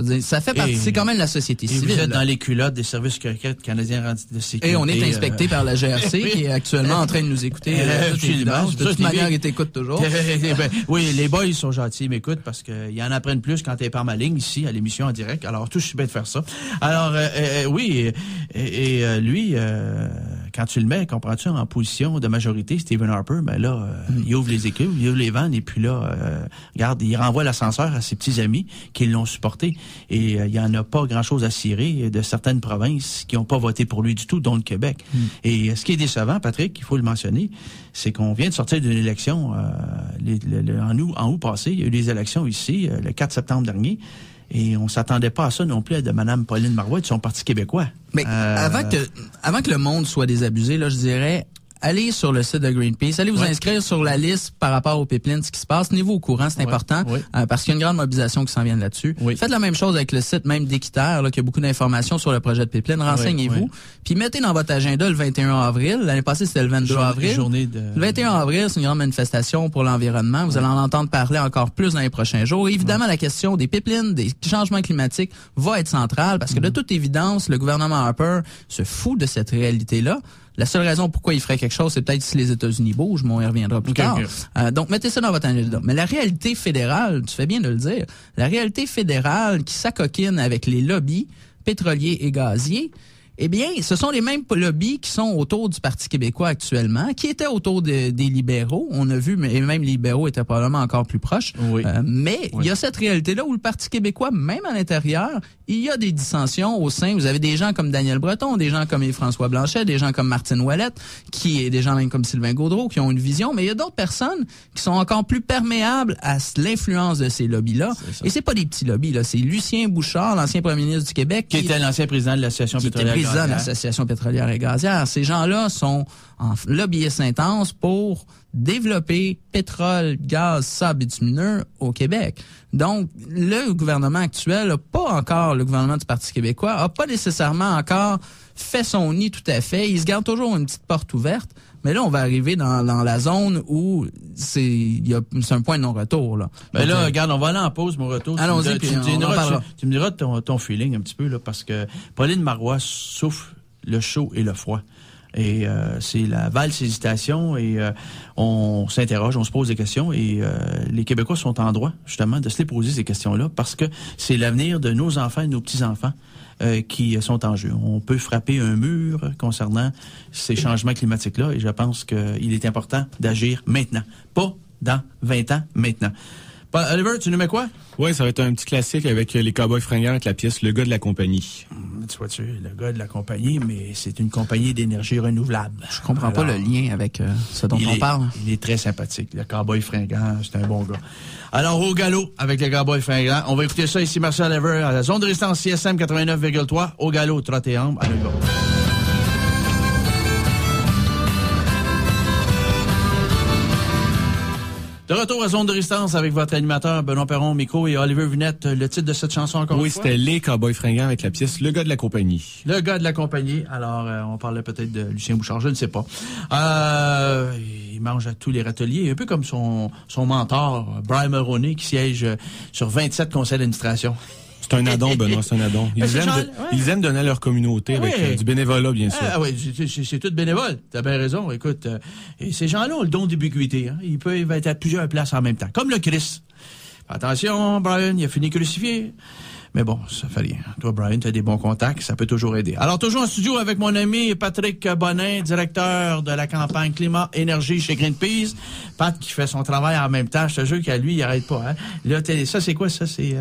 Je veux dire, ça fait partie, c'est quand même la société civile. Vous êtes là. dans les culottes des services canadiens de sécurité. Et on est inspecté par la GRC qui est actuellement en train de nous écouter. De toute manière, ils t'écoutent toujours. Oui, les boys sont gentils, ils m'écoutent parce qu'ils en apprennent plus quand t'es par ma ligne ici à l'émission en direct. Alors, tout je suis bien de faire ça. Alors, oui, lui, quand tu le mets, comprends-tu, en position de majorité, Stephen Harper, ben là, il ouvre les écumes, il ouvre les vannes, et puis là, regarde, il renvoie l'ascenseur à ses petits amis qui l'ont supporté. Et il y en a pas grand-chose à cirer de certaines provinces qui n'ont pas voté pour lui du tout, dont le Québec. Et ce qui est décevant, Patrick, il faut le mentionner, c'est qu'on vient de sortir d'une élection en août passé. Il y a eu des élections ici, le 4 septembre dernier. Et on s'attendait pas à ça non plus de Mme Pauline Marois de son Parti québécois. Mais avant que le monde soit désabusé, là, je dirais, allez sur le site de Greenpeace, allez vous inscrire sur la liste par rapport aux pipelines, ce qui se passe. Tenez-vous au courant, c'est important, parce qu'il y a une grande mobilisation qui s'en vient là-dessus. Faites la même chose avec le site même d'Équiterre, qui a beaucoup d'informations sur le projet de pipeline. Renseignez-vous. Puis mettez dans votre agenda le 21 avril. L'année passée, c'était le 22 avril. Le 21 avril, c'est une grande manifestation pour l'environnement. Vous allez en entendre parler encore plus dans les prochains jours. Et évidemment, la question des pipelines, des changements climatiques va être centrale, parce que de toute évidence, le gouvernement Harper se fout de cette réalité-là. La seule raison pourquoi il ferait quelque chose, c'est peut-être si les États-Unis bougent, mais on y reviendra plus tard. Donc, mettez ça dans votre agenda. Mais la réalité fédérale, tu fais bien de le dire, la réalité fédérale qui s'acoquine avec les lobbies pétroliers et gaziers, eh bien, ce sont les mêmes lobbies qui sont autour du Parti québécois actuellement, qui étaient autour des libéraux. On a vu, et même les libéraux étaient probablement encore plus proches. Mais il y a cette réalité-là où le Parti québécois, même à l'intérieur, il y a des dissensions au sein. Vous avez des gens comme Daniel Breton, des gens comme François Blanchet, des gens comme Martine Ouellette, des gens même comme Sylvain Gaudreault qui ont une vision. Mais il y a d'autres personnes qui sont encore plus perméables à l'influence de ces lobbies-là. Et c'est pas des petits lobbies, là. C'est Lucien Bouchard, l'ancien premier ministre du Québec. Qui était l'ancien président de l'Association pétrolière. De l'Association pétrolière et gazière. Ces gens-là sont en lobbyistes intenses pour développer pétrole, gaz, sable bitumineux au Québec. Donc, le gouvernement actuel, le gouvernement du Parti québécois, a pas nécessairement encore fait son nid tout à fait. Il se garde toujours une petite porte ouverte. Mais là, on va arriver dans la zone où c'est un point de non-retour, là. Ben là, regarde, on va aller en pause, mon retour. Allons-y, puis tu me diras ton feeling un petit peu, là, parce que Pauline Marois souffle le chaud et le froid. Et c'est la valse hésitation, et on s'interroge, on se pose des questions, et les Québécois sont en droit, justement, de se les poser ces questions-là, parce que c'est l'avenir de nos enfants et de nos petits-enfants qui sont en jeu. On peut frapper un mur concernant ces changements climatiques-là, et je pense qu'il est important d'agir maintenant. Pas dans 20 ans, maintenant. Oliver, tu nous mets quoi? Oui, ça va être un petit classique avec les Cowboys fringants avec la pièce Le gars de la compagnie. Tu vois-tu, le gars de la compagnie, mais c'est une compagnie d'énergie renouvelable. Je comprends pas le lien avec ce dont on parle. Il est très sympathique. Le Cowboy fringant, c'est un bon gars. Alors, au galop avec le Cowboy fringant. On va écouter ça ici, Marcel Oliver, à la zone de résistance CSM 89,3. Au galop, trotte et ambre, à le gars. De retour à Zone de Résistance avec votre animateur Benoît Perron au micro et Oliver Vinette. Le titre de cette chanson encore une fois? Oui, c'était Les Cowboys fringants avec la pièce Le gars de la compagnie. Le gars de la compagnie. Alors, on parlait peut-être de Lucien Bouchard, je ne sais pas. Il mange à tous les râteliers, un peu comme son mentor, Brian Mulroney, qui siège sur 27 conseils d'administration. C'est un addon, Benoît, c'est un addon. Ils aiment donner à leur communauté avec du bénévolat, bien sûr. Ah oui, c'est tout bénévole. T'as bien raison. Écoute, et ces gens-là ont le don d'ubiquité. Hein. Ils peuvent être à plusieurs places en même temps. Comme le Christ. Attention, Brian, il a fini crucifié. Mais bon, ça fait rien. Toi, Brian, tu as des bons contacts, ça peut toujours aider. Alors, toujours en studio avec mon ami Patrick Bonin, directeur de la campagne Climat Énergie chez Greenpeace. Pat qui fait son travail en même temps. Je te jure qu'à lui, il arrête pas. Hein? Là, ça, c'est quoi, ça? C'est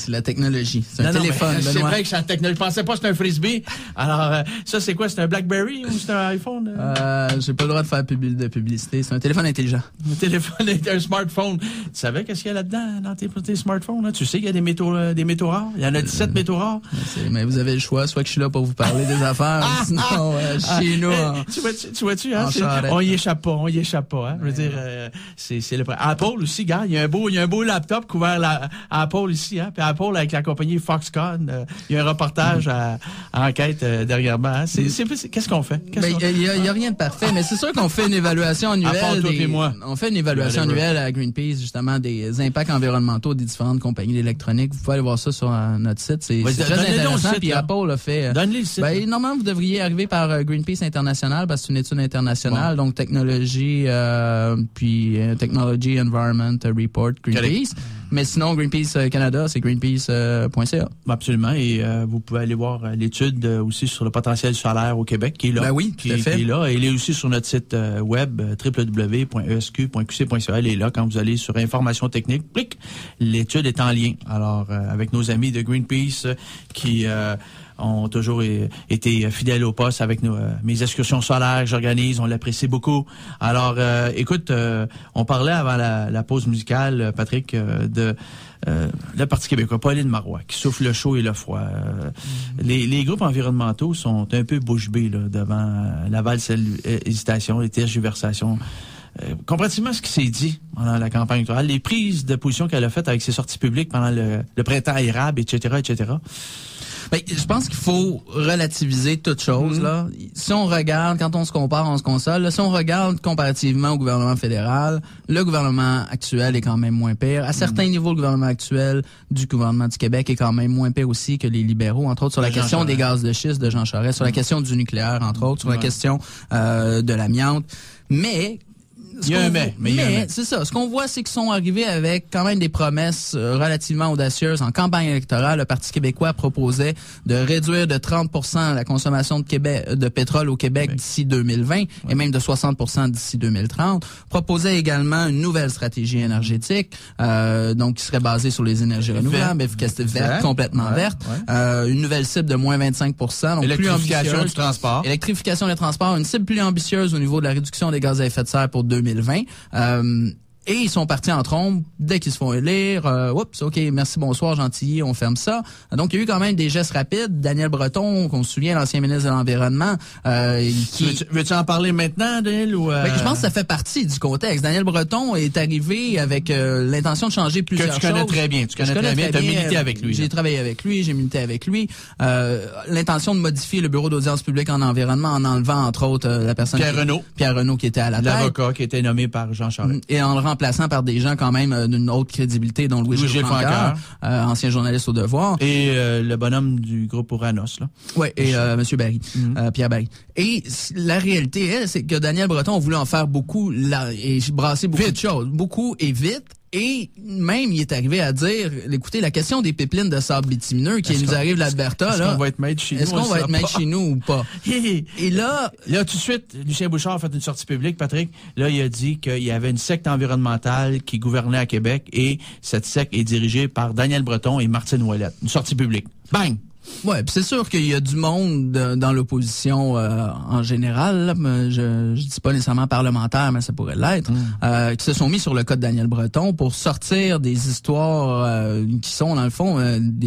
la technologie. C'est un téléphone, c'est vrai que c'est la technologie. Je pensais pas que c'était un frisbee. Alors, ça, c'est quoi? C'est un BlackBerry ou c'est un iPhone? J'ai pas le droit de faire de publicité. C'est un téléphone intelligent. Un smartphone. Tu savais qu'est-ce qu'il y a là-dedans, dans tes smartphones? Là? Tu sais qu'il y a des métaux rares? Il y en a 17 métaux rares. Mais vous avez le choix, soit que je suis là pour vous parler des affaires, sinon chez nous. Tu vois-tu, hein? On y échappe pas, hein? Je veux dire, c'est le Apple aussi, gars, il y a un beau laptop couvert Apple ici, hein? Puis Apple avec la compagnie Foxconn, il y a un reportage à enquête dernièrement. Hein? Qu'est-ce qu'on fait? Il y a rien de parfait, mais c'est sûr qu'on fait une évaluation annuelle. On fait une évaluation annuelle à Greenpeace, justement, des impacts environnementaux des différentes compagnies d'électronique. Vous pouvez aller voir ça sur notre site. C'est Ouais, très donnez-le au intéressant. site, Puis là. Apple a fait... Donne-les le site. normalement, vous devriez arriver par Greenpeace International parce que c'est une étude internationale, donc technologie, puis Technology Environment Report Greenpeace. Mais sinon, Greenpeace Canada, c'est greenpeace.ca. Absolument. Et vous pouvez aller voir l'étude aussi sur le potentiel solaire au Québec, qui est là. Ben oui, tout à fait. Qui est là. Et il est aussi sur notre site web www.esq.qc.ca. Elle est là quand vous allez sur information technique. Clic, l'étude est en lien. Alors, avec nos amis de Greenpeace qui ont toujours été fidèles au poste avec mes excursions solaires que j'organise. On l'apprécie beaucoup. Alors, écoute, on parlait avant la pause musicale, Patrick, de le Parti québécois, Pauline Marois, qui souffle le chaud et le froid. Les groupes environnementaux sont un peu bouche bée là, devant la valse hésitation, les tergiversations. Comparativement à ce qui s'est dit pendant la campagne électorale, les prises de position qu'elle a faites avec ses sorties publiques pendant le printemps érable, etc., etc. Ben, je pense qu'il faut relativiser toute chose, là. Si on regarde, quand on se compare, on se console, là, si on regarde comparativement au gouvernement fédéral, le gouvernement actuel est quand même moins pire. À certains niveaux, le gouvernement actuel du gouvernement du Québec est quand même moins pire aussi que les libéraux, entre autres sur la question des gaz de schiste de Jean Charest, sur la question du nucléaire, entre autres, sur la question de l'amiante. Mais il y a un mais. C'est ça. Ce qu'on voit, c'est qu'ils sont arrivés avec quand même des promesses relativement audacieuses. En campagne électorale, le Parti québécois proposait de réduire de 30% la consommation de pétrole au Québec d'ici 2020 et même de 60% d'ici 2030. Proposait également une nouvelle stratégie énergétique, donc qui serait basée sur les énergies renouvelables, efficacité verte, complètement verte. Une nouvelle cible de moins 25%, donc plus ambitieuse. Du transport. Électrification des transports, une cible plus ambitieuse au niveau de la réduction des gaz à effet de serre pour 2020. Et ils sont partis en trombe dès qu'ils se font élire. Oups, OK, merci, bonsoir, Gentilly, on ferme ça. Donc, il y a eu quand même des gestes rapides. Daniel Breton, qu'on se souvient, l'ancien ministre de l'Environnement. Veux-tu en parler maintenant, Daniel? Ou Ben, je pense que ça fait partie du contexte. Daniel Breton est arrivé avec l'intention de changer plusieurs choses. Que tu connais très bien. Tu connais très bien. Tu as milité avec lui. J'ai travaillé avec lui, j'ai milité avec lui. L'intention de modifier le bureau d'audience publique en environnement en enlevant, entre autres, la personne... Pierre Renaud qui était à la tête. L'avocat qui était nommé par Jean Charest. Et en le remplaçant par des gens quand même d'une haute crédibilité, dont Louis-Gilles Francoeur, ancien journaliste au Devoir. Et le bonhomme du groupe Ouranos, là. Oui, et Monsieur Barry, Pierre Barry. Et la réalité, c'est que Daniel Breton a voulu en faire beaucoup et brasser beaucoup de choses. Beaucoup et vite. Et même, il est arrivé à dire, écoutez, la question des pipelines de sable bitumineux qui nous arrive de l'Alberta, est-ce qu'on va être maître chez nous? Est-ce qu'on va être maître chez nous ou pas? Et là, tout de suite, Lucien Bouchard a fait une sortie publique, Patrick. Là, il a dit qu'il y avait une secte environnementale qui gouvernait à Québec et cette secte est dirigée par Daniel Breton et Martine Ouellette. Une sortie publique. Bang! Ouais, c'est sûr qu'il y a du monde dans l'opposition en général, là, je dis pas nécessairement parlementaire, mais ça pourrait l'être, qui se sont mis sur le cas de Daniel Breton pour sortir des histoires qui sont dans le fond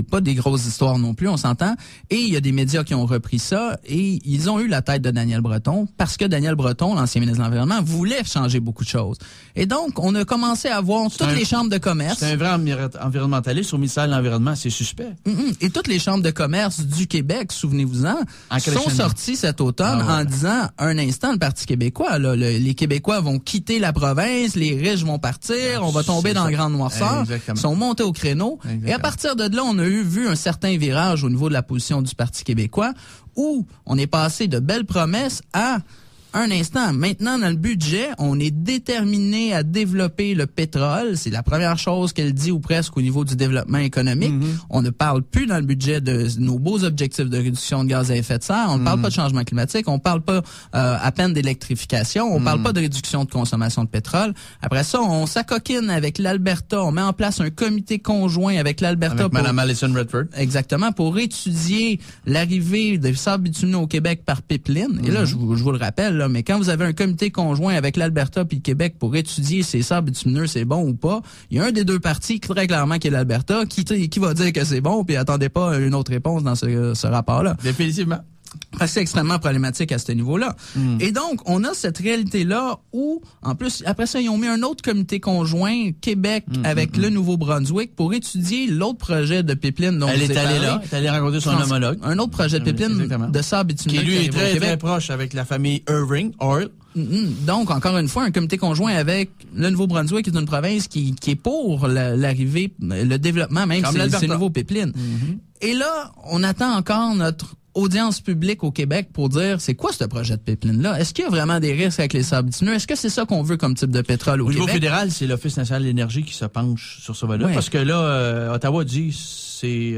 pas des grosses histoires non plus, on s'entend. Et il y a des médias qui ont repris ça et ils ont eu la tête de Daniel Breton parce que Daniel Breton, l'ancien ministre de l'Environnement, voulait changer beaucoup de choses. Et donc, on a commencé à voir toutes les chambres de commerce. C'est un vrai environnementaliste au ministère de l'Environnement, c'est suspect. Et toutes les chambres de commerce du Québec, souvenez-vous-en, sont sortis cet automne en disant, un instant, le Parti québécois, là, les Québécois vont quitter la province, les riches vont partir, on va tomber dans la grande noirceur. Ils sont montés au créneau. Exactement. Et à partir de là, on a vu un certain virage au niveau de la position du Parti québécois où on est passé de belles promesses à... Un instant. Maintenant, dans le budget, on est déterminé à développer le pétrole. C'est la première chose qu'elle dit ou presque au niveau du développement économique. On ne parle plus dans le budget de nos beaux objectifs de réduction de gaz à effet de serre. On ne parle pas de changement climatique. On parle pas à peine d'électrification. On parle pas de réduction de consommation de pétrole. Après ça, on s'acoquine avec l'Alberta. On met en place un comité conjoint avec l'Alberta. Avec Mme Alison Redford. Exactement. Pour étudier l'arrivée des sables bitumineux au Québec par pipeline. Et là, je vous le rappelle, là, mais quand vous avez un comité conjoint avec l'Alberta puis le Québec pour étudier si ces sables bitumineux, c'est bon ou pas, il y a un des deux partis, très clairement, qui est l'Alberta, qui va dire que c'est bon, puis attendez pas une autre réponse dans ce rapport-là. Définitivement. C'est extrêmement problématique à ce niveau-là. Et donc, on a cette réalité-là où, en plus, après ça, ils ont mis un autre comité conjoint, Québec, avec le Nouveau-Brunswick, pour étudier l'autre projet de pipeline dont Elle vous est avez allée parlé. là, elle est allée rencontrer son homologue. Un autre projet de pipeline Exactement. de sable bitumineux Qui lui est arrive au très, Québec. très proche avec la famille Irving Oil. Donc, encore une fois, un comité conjoint avec le Nouveau-Brunswick, qui est une province qui est pour l'arrivée, le développement même Comme de l'Alberta. ces nouveaux pipelines. Et là, on attend encore notre audience publique au Québec pour dire c'est quoi ce projet de pipeline-là? Est-ce qu'il y a vraiment des risques avec les sables bitumineux? Est-ce que c'est ça qu'on veut comme type de pétrole au Au niveau Québec? fédéral, c'est l'Office national de l'énergie qui se penche sur ce volet-là. Ouais. Parce que là, Ottawa dit c'est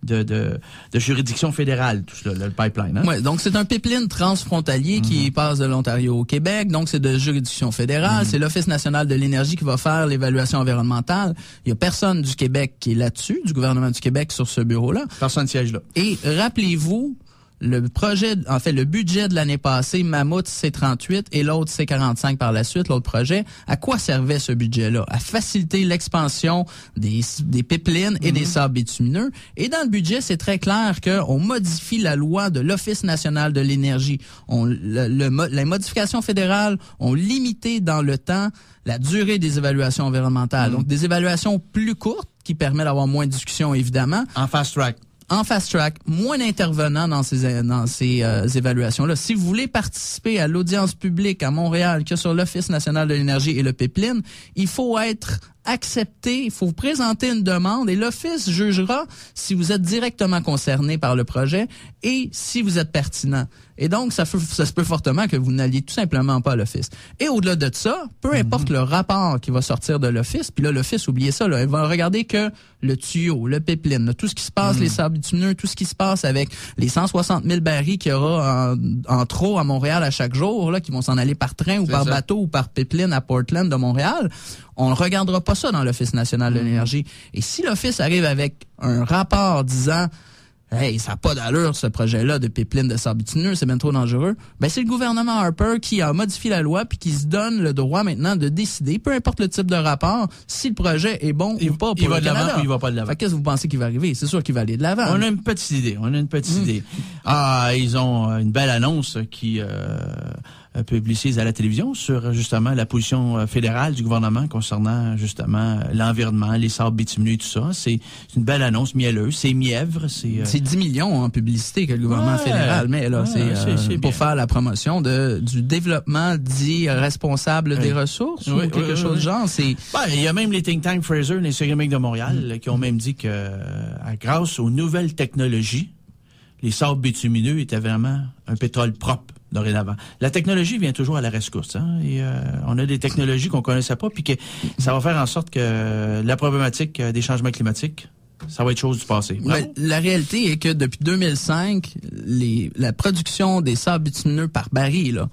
de juridiction fédérale, tout cela, le pipeline. Hein? Ouais, donc c'est un pipeline transfrontalier qui passe de l'Ontario au Québec, donc c'est de juridiction fédérale, c'est l'Office national de l'énergie qui va faire l'évaluation environnementale. Il y a personne du Québec qui est là-dessus, du gouvernement du Québec sur ce bureau-là. Personne ne siège là. Et rappelez-vous, le projet, en fait, le budget de l'année passée, Mammoth C38 et l'autre C45 par la suite, l'autre projet, à quoi servait ce budget-là? À faciliter l'expansion des pipelines et des sables bitumineux. Et dans le budget, c'est très clair qu'on modifie la loi de l'Office national de l'énergie. Les modifications fédérales ont limité dans le temps la durée des évaluations environnementales. Donc, des évaluations plus courtes qui permettent d'avoir moins de discussions, évidemment. En fast track. En fast track, moins d'intervenants dans ces évaluations-là. Si vous voulez participer à l'audience publique à Montréal que sur l'Office national de l'énergie et le pipeline, il faut être accepté, il faut vous présenter une demande et l'Office jugera si vous êtes directement concerné par le projet et si vous êtes pertinent. Et donc, ça se peut fortement que vous n'alliez tout simplement pas à l'Office. Et au-delà de ça, peu importe le rapport qui va sortir de l'Office, puis là, l'Office, oubliez ça, là, il va regarder que le tuyau, le pipeline, là, tout ce qui se passe, les sables bitumineux, tout ce qui se passe avec les 160 000 barils qu'il y aura en trop à Montréal à chaque jour, là, qui vont s'en aller par train ou par bateau ou par pipeline à Portland de Montréal. On ne regardera pas ça dans l'Office national de l'énergie. Et si l'Office arrive avec un rapport disant « Hey, ça n'a pas d'allure, ce projet-là de pipeline de sable bitumineux, c'est bien trop dangereux », ben c'est le gouvernement Harper qui a modifié la loi puis qui se donne le droit maintenant de décider, peu importe le type de rapport, si le projet est bon ou pas pour il va le de l'avant Canada. ou il va pas de l'avant. Fait que qu'est-ce que vous pensez qu'il va arriver? C'est sûr qu'il va aller de l'avant. On a une petite idée. Ah, ils ont une belle annonce qui publicise à la télévision sur justement la position fédérale du gouvernement concernant justement l'environnement, les sables bitumineux et tout ça. C'est une belle annonce mielleuse, c'est mièvre, c'est 10 millions en publicité que le gouvernement fédéral met là, c'est pour faire la promotion du développement dit responsable des ressources ou quelque chose de genre. Il y a même les think tanks Fraser et les céramiques de Montréal qui ont même dit que grâce aux nouvelles technologies, les sables bitumineux étaient vraiment un pétrole propre dorénavant. La technologie vient toujours à la rescousse, hein, et on a des technologies qu'on connaissait pas, puis que ça va faire en sorte que la problématique des changements climatiques, ça va être chose du passé. La réalité est que depuis 2005, la production des sables bitumineux par baril, là,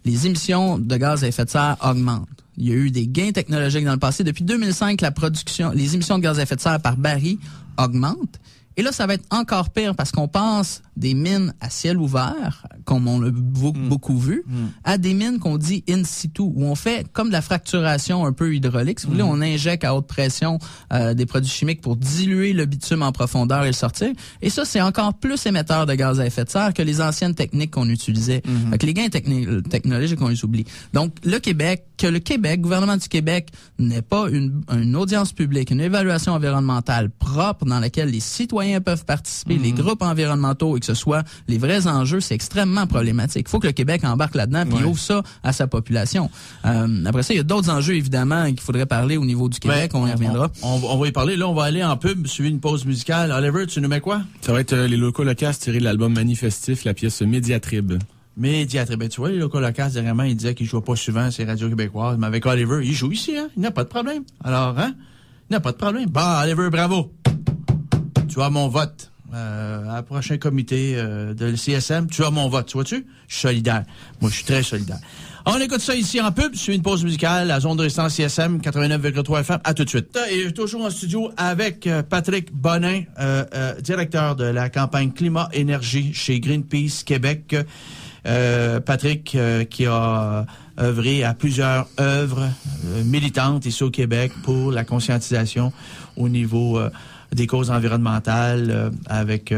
les émissions de gaz à effet de serre augmentent. Il y a eu des gains technologiques dans le passé. Depuis 2005, les émissions de gaz à effet de serre par baril augmentent. Et là, ça va être encore pire parce qu'on passe des mines à ciel ouvert, comme on l'a beaucoup vu, à des mines qu'on dit in situ, où on fait comme de la fracturation un peu hydraulique. Si vous voulez, on injecte à haute pression des produits chimiques pour diluer le bitume en profondeur et le sortir. Et ça, c'est encore plus émetteur de gaz à effet de serre que les anciennes techniques qu'on utilisait. Fait que les gains technologiques, on les oublie. Donc, le gouvernement du Québec n'ait pas une audience publique, une évaluation environnementale propre dans laquelle les citoyens peuvent participer, les groupes environnementaux et que ce soit les vrais enjeux, c'est extrêmement problématique. Il faut que le Québec embarque là-dedans puis ouvre ça à sa population. Après ça, il y a d'autres enjeux, évidemment, qu'il faudrait parler au niveau du Québec. On y reviendra. On va y parler. Là, on va aller en pub, suivre une pause musicale. Oliver, tu nous mets quoi? Ça va être les locaux locaux tirés de l'album Manifestif, la pièce Médiatrib. Médiatrib. Ben, tu vois, les locaux locaux, dernièrement, il disait qu'il jouait pas souvent à ces radios québécoises. Mais avec Oliver, il joue ici, hein? Il n'a pas de problème. Alors, hein? Il n'a pas de problème. Bon, Oliver, bravo. Tu as mon vote. À la prochain comité de le CSM, tu as mon vote, tu vois-tu? Je suis solidaire. Moi, je suis très solidaire. On écoute ça ici en pub, sur une pause musicale, la zone de résistance CSM 89,3 FM. À tout de suite. Et toujours en studio avec Patrick Bonin, directeur de la campagne Climat-Énergie chez Greenpeace Québec. Patrick qui a œuvré à plusieurs œuvres militantes ici au Québec pour la conscientisation au niveau des causes environnementales avec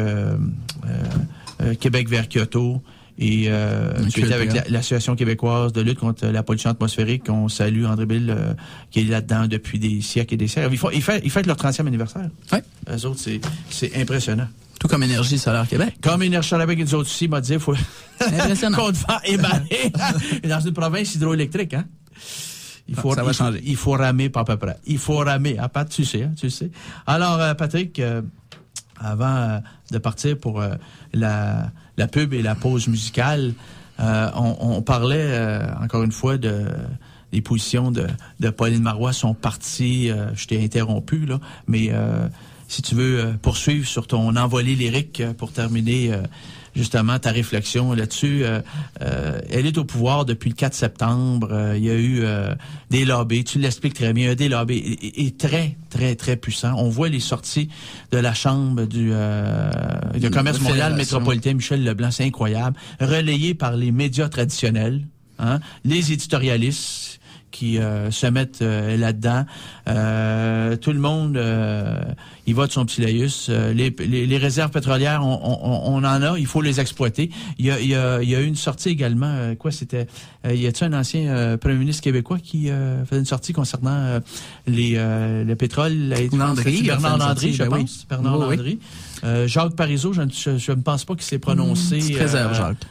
Québec vers Kyoto. Et tu étais avec l'Association québécoise de lutte contre la pollution atmosphérique. On salue André Bill qui est là-dedans depuis des siècles et des siècles. Ils fêtent leur 30e anniversaire. Oui. Eux autres, c'est impressionnant. Tout comme Énergie Solaire Québec. Comme Énergie Solaire Québec, nous autres aussi, m'a dit, faut qu'on devant émaner dans une province hydroélectrique, hein? Ça va changer. Il faut ramer, pas à peu près. Il faut ramer. À part, tu sais. Alors, Patrick, avant de partir pour la pub et la pause musicale, on parlait encore une fois des positions de Pauline Marois sont parties. Je t'ai interrompu là, mais si tu veux poursuivre sur ton envolée lyrique pour terminer justement ta réflexion là-dessus, elle est au pouvoir depuis le 4 septembre. Il y a eu des lobbies, tu l'expliques très bien, des lobbies et très, très, très puissants. On voit les sorties de la Chambre de commerce Montréal métropolitain, Michel Leblanc, c'est incroyable, relayé par les médias traditionnels, hein, les éditorialistes qui se mettent là-dedans. Tout le monde il va de son petit laïus. Les réserves pétrolières, on en a, il faut les exploiter. Il y a eu une sortie également, y a-t-il un ancien premier ministre québécois qui faisait une sortie concernant le pétrole? Bernard Landry, je pense. Bernard Landry. Jacques Parizeau, je ne pense pas qu'il s'est prononcé. Une petite réserve, Jacques.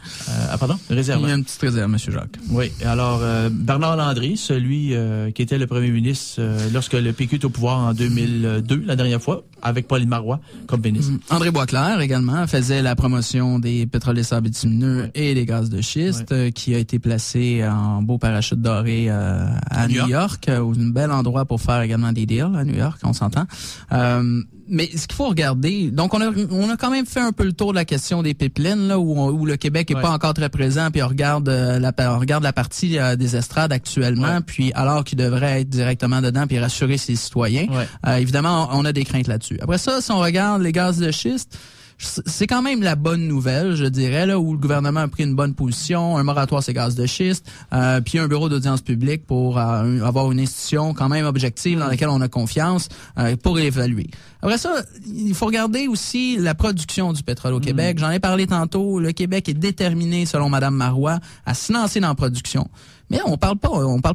Pardon? Réserve. Il y a une petite réserve, M. Jacques. Oui. Alors, Bernard Landry, celui qui était le premier ministre lorsque le PQ est au pouvoir en 2002, la dernière fois, avec Pauline Marois comme ministre. André Boisclair également faisait la promotion des pétroles et sables bitumineux et des gaz de schiste, qui a été placé en beau parachute doré à New York, un bel endroit pour faire également des deals à New York, on s'entend. Mais ce qu'il faut regarder, donc on a quand même fait un peu le tour de la question des pipelines là où le Québec est pas encore très présent, puis on regarde la partie des estrades actuellement, puis alors qu'il devrait être directement dedans puis rassurer ses citoyens. Évidemment, on a des craintes là-dessus. Après ça, si on regarde les gaz de schiste, c'est quand même la bonne nouvelle, je dirais, là, où le gouvernement a pris une bonne position, un moratoire sur les gaz de schiste, puis un bureau d'audience publique pour avoir une institution quand même objective dans laquelle on a confiance pour évaluer. Après ça, il faut regarder aussi la production du pétrole au Québec. J'en ai parlé tantôt, le Québec est déterminé, selon Mme Marois, à se lancer dans la production. Mais on parle pas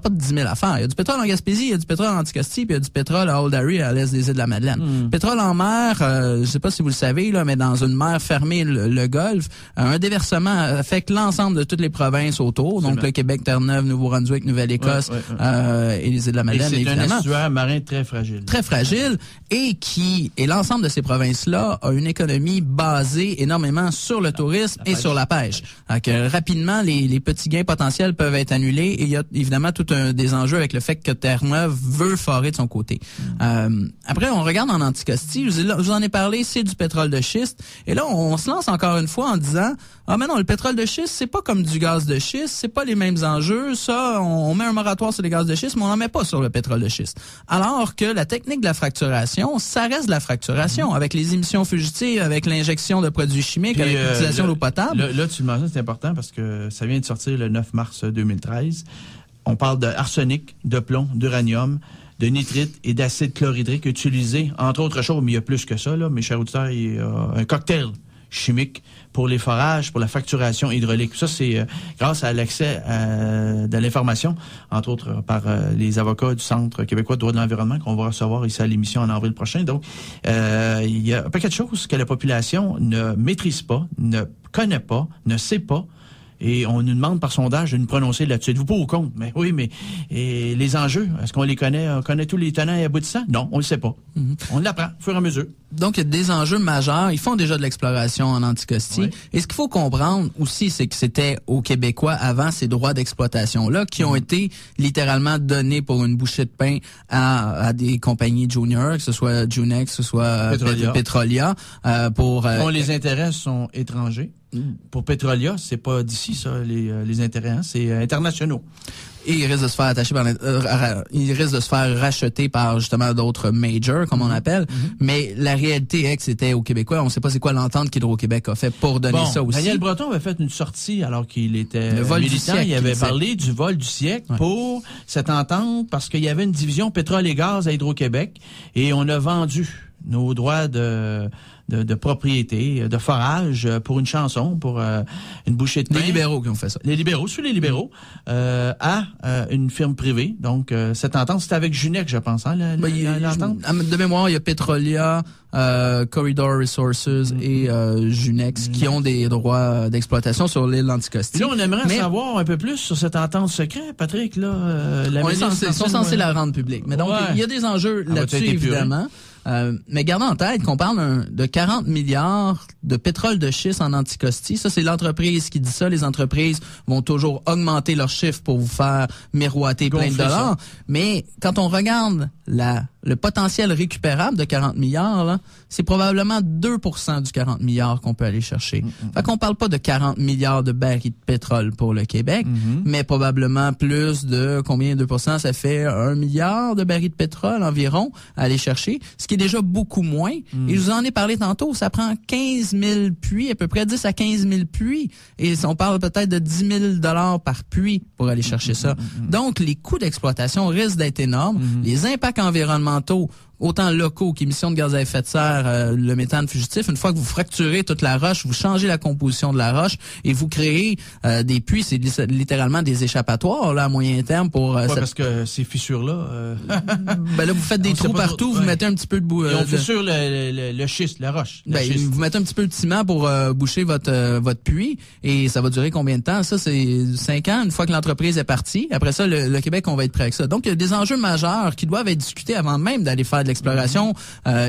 de 10 000 affaires. Il y a du pétrole en Gaspésie, il y a du pétrole en Anticosti, puis il y a du pétrole à Old Harry, à l'est des îles de la Madeleine. Pétrole en mer, je sais pas si vous le savez, là, mais dans une mer fermée, le Golfe, un déversement affecte l'ensemble de toutes les provinces autour. Donc le Québec, Terre-Neuve, Nouveau-Brunswick, Nouvelle-Écosse et les îles de la Madeleine, et c'est évidemment. un estuaire marin très fragile. Très fragile et l'ensemble de ces provinces-là a une économie basée énormément sur le tourisme et sur la pêche. Donc, rapidement, les petits gains potentiels peuvent être annulés. Et il y a évidemment des enjeux avec le fait que Terre-Neuve veut forer de son côté. Après, on regarde en Anticosti, je vous en ai parlé, c'est du pétrole de schiste. Et là, on se lance encore une fois en disant, mais non, le pétrole de schiste, c'est pas comme du gaz de schiste, c'est pas les mêmes enjeux. Ça, on met un moratoire sur les gaz de schiste, mais on n'en met pas sur le pétrole de schiste. Alors que la technique de la fracturation, ça reste de la fracturation, avec les émissions fugitives, avec l'injection de produits chimiques, puis, avec l'utilisation d'eau potable. Là, tu le mentionnes, c'est important parce que ça vient de sortir le 9 mars 2013. On parle d'arsenic, de plomb, d'uranium, de nitrite et d'acide chlorhydrique utilisés, entre autres choses, mais il y a plus que ça, là, mes chers auditeurs, il y a un cocktail chimique pour les forages, pour la facturation hydraulique. Ça, c'est grâce à l'accès de l'information, entre autres par les avocats du Centre québécois de droit de l'environnement qu'on va recevoir ici à l'émission en avril prochain. Donc, il y a un paquet de choses que la population ne maîtrise pas, ne connaît pas, ne sait pas. Et on nous demande par sondage de nous prononcer là-dessus. Êtes-vous pas au compte? Mais oui, mais et les enjeux, est-ce qu'on les connaît? On connaît tous les tenants et aboutissants? Non, on le sait pas. On l'apprend au fur et à mesure. Donc, il y a des enjeux majeurs. Ils font déjà de l'exploration en Anticosti. Oui. Et ce qu'il faut comprendre aussi, c'est que c'était aux Québécois avant ces droits d'exploitation-là qui ont été littéralement donnés pour une bouchée de pain à des compagnies juniors, que ce soit Junex, que ce soit Petrolia. Les intérêts sont étrangers. Pour Petrolia, c'est pas d'ici, ça, les intérêts, hein, c'est internationaux. Et il risque de se faire attacher il risque de se faire racheter par justement d'autres majors, comme on appelle. Mais la réalité est que c'était aux Québécois. On ne sait pas c'est quoi l'entente qu'Hydro-Québec a fait pour donner ça aussi. Daniel Breton avait fait une sortie alors qu'il était militant. Il avait parlé du vol du siècle pour cette entente parce qu'il y avait une division pétrole et gaz à Hydro-Québec et on a vendu nos droits de de propriété, de forage pour une chanson, pour une bouchée de pain. Les libéraux qui ont fait ça. Les libéraux, sous les libéraux, à une firme privée. Donc, cette entente, c'était avec Junec, je pense, hein, l'entente? De mémoire, il y a Petrolia, Corridor Resources et Junex qui ont des droits d'exploitation sur l'île d'Anticosti. Là, on aimerait savoir un peu plus sur cette entente secrète, Patrick. Là, on est censé la rendre publique. Mais donc, il y a des enjeux là-dessus, évidemment. Mais gardons en tête qu'on parle de 40 milliards de pétrole de schiste en Anticosti. Ça, c'est l'entreprise qui dit ça. Les entreprises vont toujours augmenter leurs chiffres pour vous faire miroiter plein de dollars. Mais quand on regarde le potentiel récupérable de 40 milliards, là, c'est probablement 2% du 40 milliards qu'on peut aller chercher. Fait qu'on parle pas de 40 milliards de barils de pétrole pour le Québec, mais probablement plus de combien 2%? Ça fait 1 milliard de barils de pétrole environ à aller chercher, ce qui est déjà beaucoup moins. Et je vous en ai parlé tantôt, ça prend 15 000 puits, à peu près 10 à 15 000 puits. Et on parle peut-être de 10 000 $ par puits pour aller chercher ça. Donc, les coûts d'exploitation risquent d'être énormes. Les impacts environnementaux, autant locaux qu'émissions de gaz à effet de serre, le méthane fugitif, une fois que vous fracturez toute la roche, vous changez la composition de la roche et vous créez des puits, c'est littéralement des échappatoires là à moyen terme pour... parce que ces fissures-là... ben là, vous faites des trous partout, vous mettez un petit peu de boue... on fissure le schiste, la roche. Vous mettez un petit peu de ciment pour boucher votre puits et ça va durer combien de temps? Ça, c'est 5 ans, une fois que l'entreprise est partie. Après ça, le Québec, on va être prêt avec ça. Donc, il y a des enjeux majeurs qui doivent être discutés avant même d'aller faire de l'exploration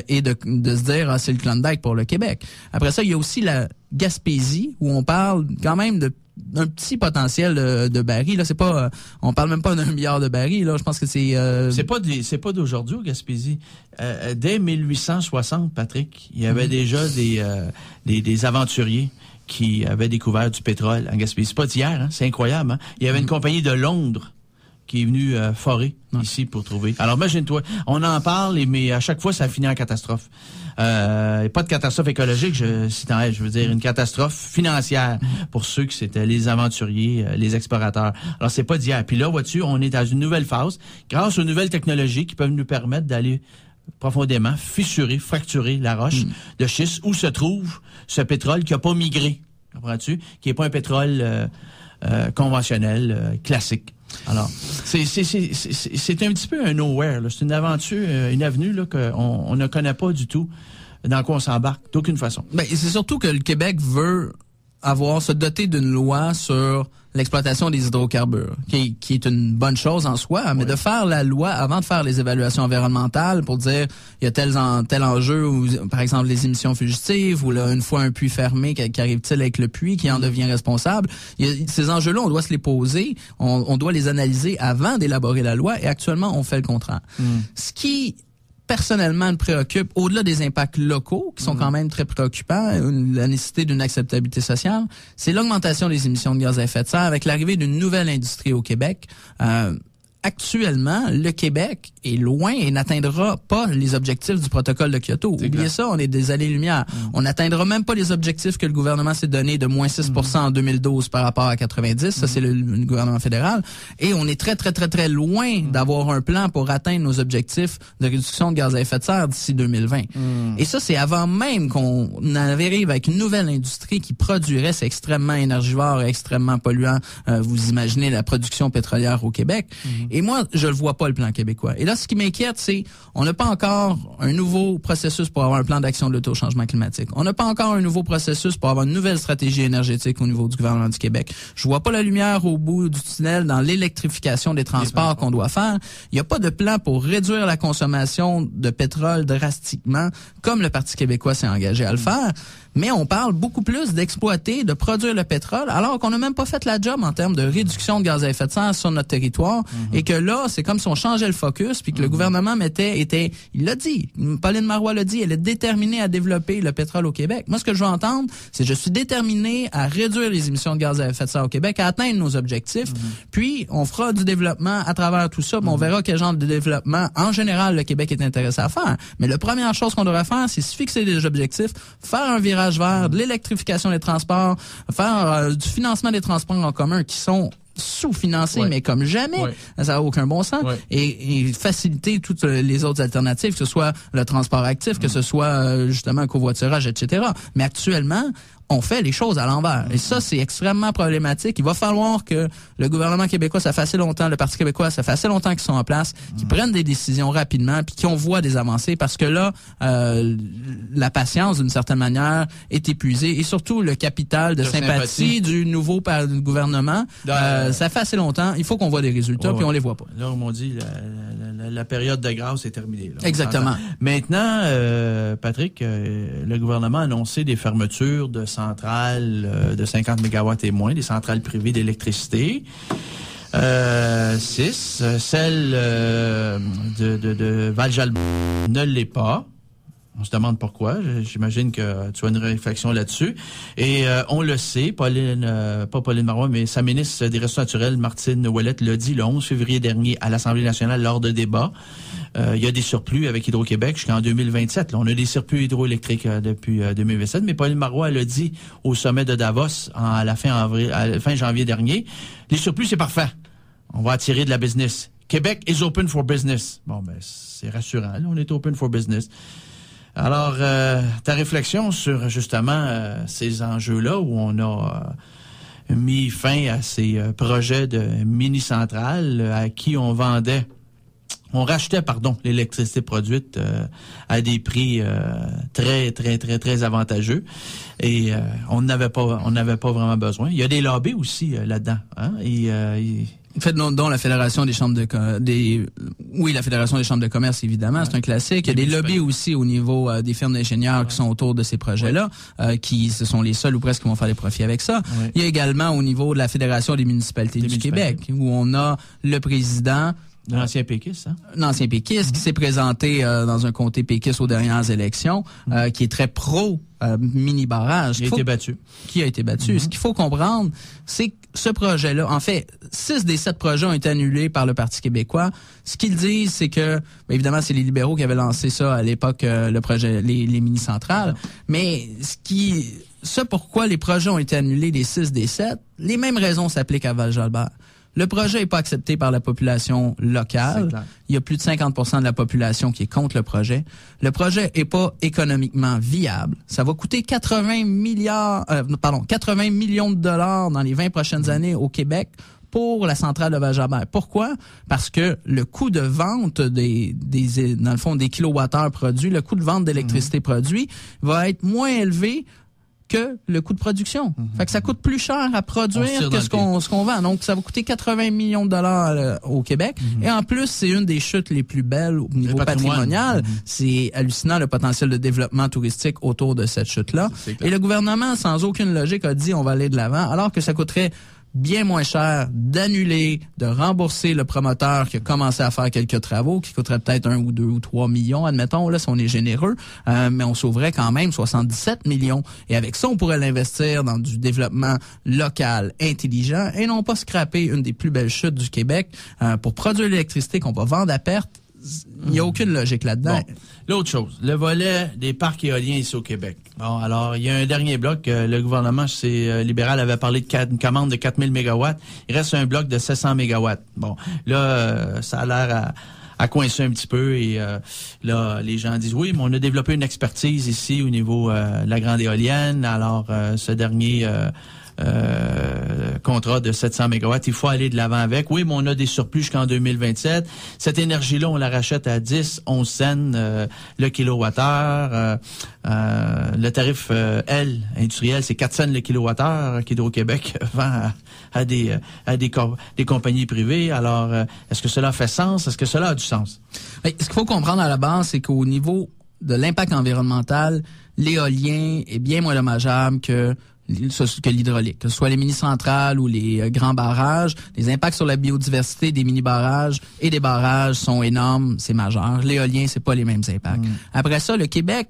et de se dire c'est le Klondike pour le Québec. Après ça, il y a aussi la Gaspésie où on parle quand même d'un petit potentiel de barils. Là, c'est pas, on parle même pas d'1 milliard de barils. Là, je pense que c'est. C'est pas d'aujourd'hui au Gaspésie. Dès 1860, Patrick, il y avait déjà des aventuriers qui avaient découvert du pétrole en Gaspésie. C'est pas d'hier, hein? C'est incroyable. Hein? Il y avait une compagnie de Londres qui est venu forer ici pour trouver. Alors imagine-toi, on en parle, mais à chaque fois, ça finit en catastrophe. Pas de catastrophe écologique, je veux dire une catastrophe financière pour ceux qui c'était les aventuriers, les explorateurs. Alors c'est pas d'hier. Puis là, vois-tu, on est dans une nouvelle phase grâce aux nouvelles technologies qui peuvent nous permettre d'aller profondément fissurer, fracturer la roche de schiste où se trouve ce pétrole qui a pas migré, comprends-tu, qui est pas un pétrole conventionnel, classique. Alors, c'est un petit peu un nowhere, là. C'est une aventure, une avenue là qu'on ne connaît pas du tout dans quoi on s'embarque, d'aucune façon. Ben, c'est surtout que le Québec veut se doter d'une loi sur l'exploitation des hydrocarbures, qui est une bonne chose en soi, mais de faire la loi avant de faire les évaluations environnementales pour dire il y a tel enjeu, ou par exemple les émissions fugitives, ou là, une fois un puits fermé, qu'arrive-t-il avec le puits, qui en devient responsable? Ces enjeux-là, on doit se les poser, on doit les analyser avant d'élaborer la loi, et actuellement, on fait le contraire. Ce qui personnellement me préoccupe, au-delà des impacts locaux, qui sont quand même très préoccupants, la nécessité d'une acceptabilité sociale, c'est l'augmentation des émissions de gaz à effet de serre avec l'arrivée d'une nouvelle industrie au Québec. Actuellement, le Québec est loin et n'atteindra pas les objectifs du protocole de Kyoto. Oubliez ça, on est des années-lumière. On n'atteindra même pas les objectifs que le gouvernement s'est donné de moins 6% en 2012 par rapport à 90. Ça, c'est le gouvernement fédéral. Et on est très, très, très, très loin d'avoir un plan pour atteindre nos objectifs de réduction de gaz à effet de serre d'ici 2020. Et ça, c'est avant même qu'on arrive avec une nouvelle industrie qui produirait, c'est extrêmement énergivore et extrêmement polluant. Vous imaginez la production pétrolière au Québec. Et moi, je le vois pas, le plan québécois. Et là, ce qui m'inquiète, c'est on n'a pas encore un nouveau processus pour avoir un plan d'action de l'auto-changement climatique. On n'a pas encore un nouveau processus pour avoir une nouvelle stratégie énergétique au niveau du gouvernement du Québec. Je vois pas la lumière au bout du tunnel dans l'électrification des transports qu'on doit faire. Il n'y a pas de plan pour réduire la consommation de pétrole drastiquement, comme le Parti québécois s'est engagé à le faire. Mais on parle beaucoup plus d'exploiter, de produire le pétrole, alors qu'on n'a même pas fait la job en termes de réduction de gaz à effet de serre sur notre territoire. Et que là, c'est comme si on changeait le focus, puis que le gouvernement il l'a dit, Pauline Marois l'a dit, elle est déterminée à développer le pétrole au Québec. Moi, ce que je veux entendre, c'est je suis déterminé à réduire les émissions de gaz à effet de serre au Québec, à atteindre nos objectifs. Puis, on fera du développement à travers tout ça, on verra quel genre de développement, en général, le Québec est intéressé à faire. Mais la première chose qu'on devrait faire, c'est se fixer des objectifs, faire un virage vers de l'électrification des transports, faire du financement des transports en commun qui sont sous-financé, Ouais. mais comme jamais. Ouais. Ça n'a aucun bon sens. Ouais. Et faciliter toutes les autres alternatives, que ce soit le transport actif, que ce soit justement un covoiturage, etc. Mais actuellement, on fait les choses à l'envers. Et ça, c'est extrêmement problématique. Il va falloir que le gouvernement québécois, ça fait assez longtemps, le Parti québécois, ça fait assez longtemps qu'ils sont en place, qu'ils prennent des décisions rapidement, puis qu'on voit des avancées, parce que là, la patience, d'une certaine manière, est épuisée. Et surtout, le capital de sympathie du nouveau gouvernement, ça fait assez longtemps. Il faut qu'on voit des résultats, puis on les voit pas. Là, comme on dit, la période de grâce est terminée. Là. Exactement. Maintenant, Patrick, le gouvernement a annoncé des fermetures de centrales de 50 MW et moins, des centrales privées d'électricité. 6. Celle de Val-Jalbert ne l'est pas. On se demande pourquoi. J'imagine que tu as une réflexion là-dessus. Et on le sait, pas Pauline Marois, mais sa ministre des Ressources naturelles, Martine Ouellette, l'a dit le 11 février dernier à l'Assemblée nationale lors de débats. Il y a des surplus avec Hydro-Québec jusqu'en 2027. Là, on a des surplus hydroélectriques depuis 2027, mais Pauline Marois l'a dit au sommet de Davos à la fin janvier dernier. Les surplus, c'est parfait. On va attirer de la business. Québec is open for business. Bon, ben c'est rassurant. Là, on est open for business. Alors, ta réflexion sur justement ces enjeux-là où on a mis fin à ces projets de mini-centrales à qui on rachetait l'électricité produite à des prix très très très très avantageux et on n'avait pas vraiment besoin. Il y a des lobbies aussi là-dedans, hein? En fait, dont la Fédération des chambres la Fédération des chambres de commerce, évidemment, c'est un classique. Il y a des lobbies aussi au niveau des firmes d'ingénieurs qui sont autour de ces projets-là, ce sont les seuls ou presque qui vont faire des profits avec ça. Ouais. Il y a également au niveau de la Fédération des municipalités du Québec, où on a le président l'ancien péquiste, hein? L'ancien péquiste qui s'est présenté dans un comté péquiste aux dernières élections, qui est très pro mini-barrage. Qui a été battu. Ce qu'il faut comprendre, c'est que ce projet-là, en fait, 6 des 7 projets ont été annulés par le Parti québécois. Ce qu'ils disent, c'est que, évidemment, c'est les libéraux qui avaient lancé ça à l'époque, le projet, les mini-centrales. Mais pourquoi les projets ont été annulés des 6 des 7, les mêmes raisons s'appliquent à Val-Jalbert. Le projet n'est pas accepté par la population locale. Il y a plus de 50% de la population qui est contre le projet. Le projet est pas économiquement viable. Ça va coûter 80 millions de dollars dans les 20 prochaines années au Québec pour la centrale de Val-Jalbert. Pourquoi? Parce que le coût de vente des kilowattheures produits, le coût de vente d'électricité produit va être moins élevé que le coût de production. Fait que ça coûte plus cher à produire que ce qu'on vend. Donc, ça va coûter 80 millions de dollars au Québec. Et en plus, c'est une des chutes les plus belles au niveau patrimonial. C'est hallucinant le potentiel de développement touristique autour de cette chute-là. Et le gouvernement, sans aucune logique, a dit on va aller de l'avant, alors que ça coûterait bien moins cher d'annuler, de rembourser le promoteur qui a commencé à faire quelques travaux, qui coûterait peut-être 1 ou 2 ou 3 millions, admettons, là, si on est généreux, mais on sauverait quand même 77 millions. Et avec ça, on pourrait l'investir dans du développement local intelligent et non pas scraper une des plus belles chutes du Québec pour produire l'électricité qu'on va vendre à perte. Il n'y a aucune logique là-dedans. Bon. L'autre chose, le volet des parcs éoliens ici au Québec. Bon, alors, il y a un dernier bloc. Le gouvernement libéral avait parlé d'une commande de 4000 MW. Il reste un bloc de 700 MW. Bon, là, ça a l'air à coincer un petit peu et là, les gens disent oui, mais on a développé une expertise ici au niveau de la grande éolienne. Alors, ce dernier contrat de 700 MW, il faut aller de l'avant avec. Oui, mais on a des surplus jusqu'en 2027. Cette énergie-là, on la rachète à 10, 11 cents le kilowattheure. Le tarif industriel, c'est 4 cents le kilowattheure qu'Hydro-Québec vend à des compagnies privées. Alors, est-ce que cela fait sens? Est-ce que cela a du sens? Ce qu'il faut comprendre à la base, c'est qu'au niveau de l'impact environnemental, l'éolien est bien moins dommageable que l'hydraulique, que ce soit les mini-centrales ou les grands barrages. Les impacts sur la biodiversité des mini-barrages et des barrages sont énormes, c'est majeur. L'éolien, c'est pas les mêmes impacts. Après ça, le Québec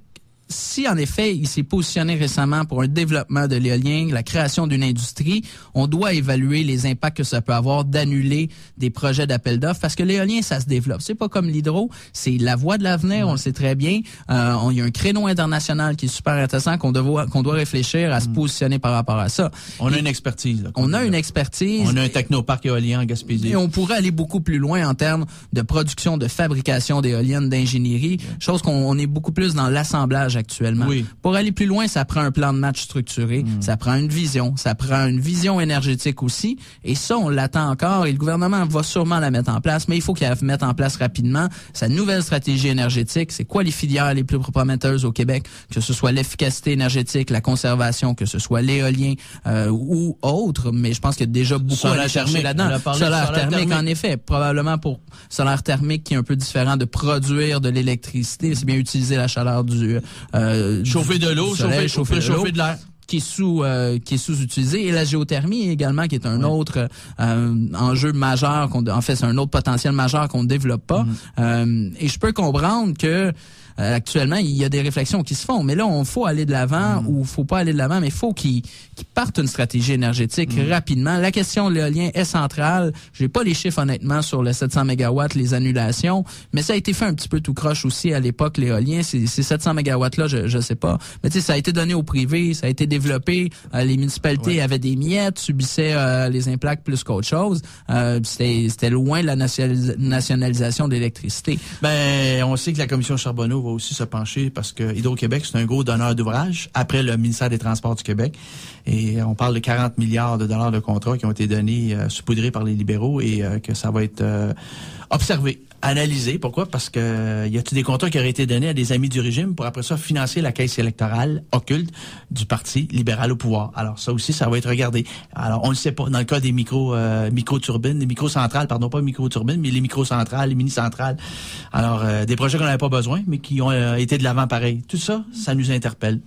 si en effet il s'est positionné récemment pour un développement de l'éolien, la création d'une industrie, on doit évaluer les impacts que ça peut avoir d'annuler des projets d'appel d'offres parce que l'éolien, ça se développe. C'est pas comme l'hydro, c'est la voie de l'avenir, on le sait très bien. Il y a un créneau international qui est super intéressant qu'on doit réfléchir à se positionner par rapport à ça. On a une expertise. Là, on a une expertise. On a un technoparc éolien en Gaspésie. Et on pourrait aller beaucoup plus loin en termes de production, de fabrication d'éoliennes, d'ingénierie, chose qu'on est beaucoup plus dans l'assemblage actuellement. Oui. Pour aller plus loin, ça prend un plan de match structuré, ça prend une vision, ça prend une vision énergétique aussi, et ça, on l'attend encore, et le gouvernement va sûrement la mettre en place, mais il faut qu'il la mette en place rapidement. Sa nouvelle stratégie énergétique, c'est quoi les filières les plus prometteuses au Québec, que ce soit l'efficacité énergétique, la conservation, que ce soit l'éolien ou autre, mais je pense qu'il y a déjà beaucoup à aller chercher là-dedans. Solaire thermique, en effet, probablement pour solaire thermique qui est un peu différent de produire de l'électricité, c'est bien utiliser la chaleur du chauffer de l'eau, chauffer de l'air qui est sous-utilisé, et la géothermie également qui est un autre enjeu majeur en fait c'est un autre potentiel majeur qu'on ne développe pas. Et je peux comprendre que actuellement, il y a des réflexions qui se font, mais là, faut aller de l'avant ou faut pas aller de l'avant, mais il faut qu'ils partent une stratégie énergétique rapidement. La question de l'éolien est centrale. J'ai pas les chiffres, honnêtement, sur le 700 mégawatts, les annulations, mais ça a été fait un petit peu tout croche aussi à l'époque, l'éolien. Ces 700 mégawatts-là, je sais pas. Mais tu sais, ça a été donné au privé, ça a été développé. Les municipalités avaient des miettes, subissaient les impacts plus qu'autre chose. C'était loin de la nationalisation de l'électricité. Ben, on sait que la commission Charbonneau va aussi se pencher parce que Hydro-Québec, c'est un gros donneur d'ouvrage après le ministère des Transports du Québec. Et on parle de 40 milliards de dollars de contrats qui ont été donnés, saupoudrés par les libéraux et que ça va être observé, analysé. Pourquoi? Parce que y a-t-il des contrats qui auraient été donnés à des amis du régime pour après ça financer la caisse électorale occulte du Parti libéral au pouvoir. Alors ça aussi, ça va être regardé. Alors on le sait pas. Dans le cas des micro-turbines, des micro-centrales, pardon, pas micro-turbines, mais les micro-centrales, les mini-centrales. Alors des projets qu'on n'avait pas besoin, mais qui ont été de l'avant pareil. Tout ça, ça nous interpelle.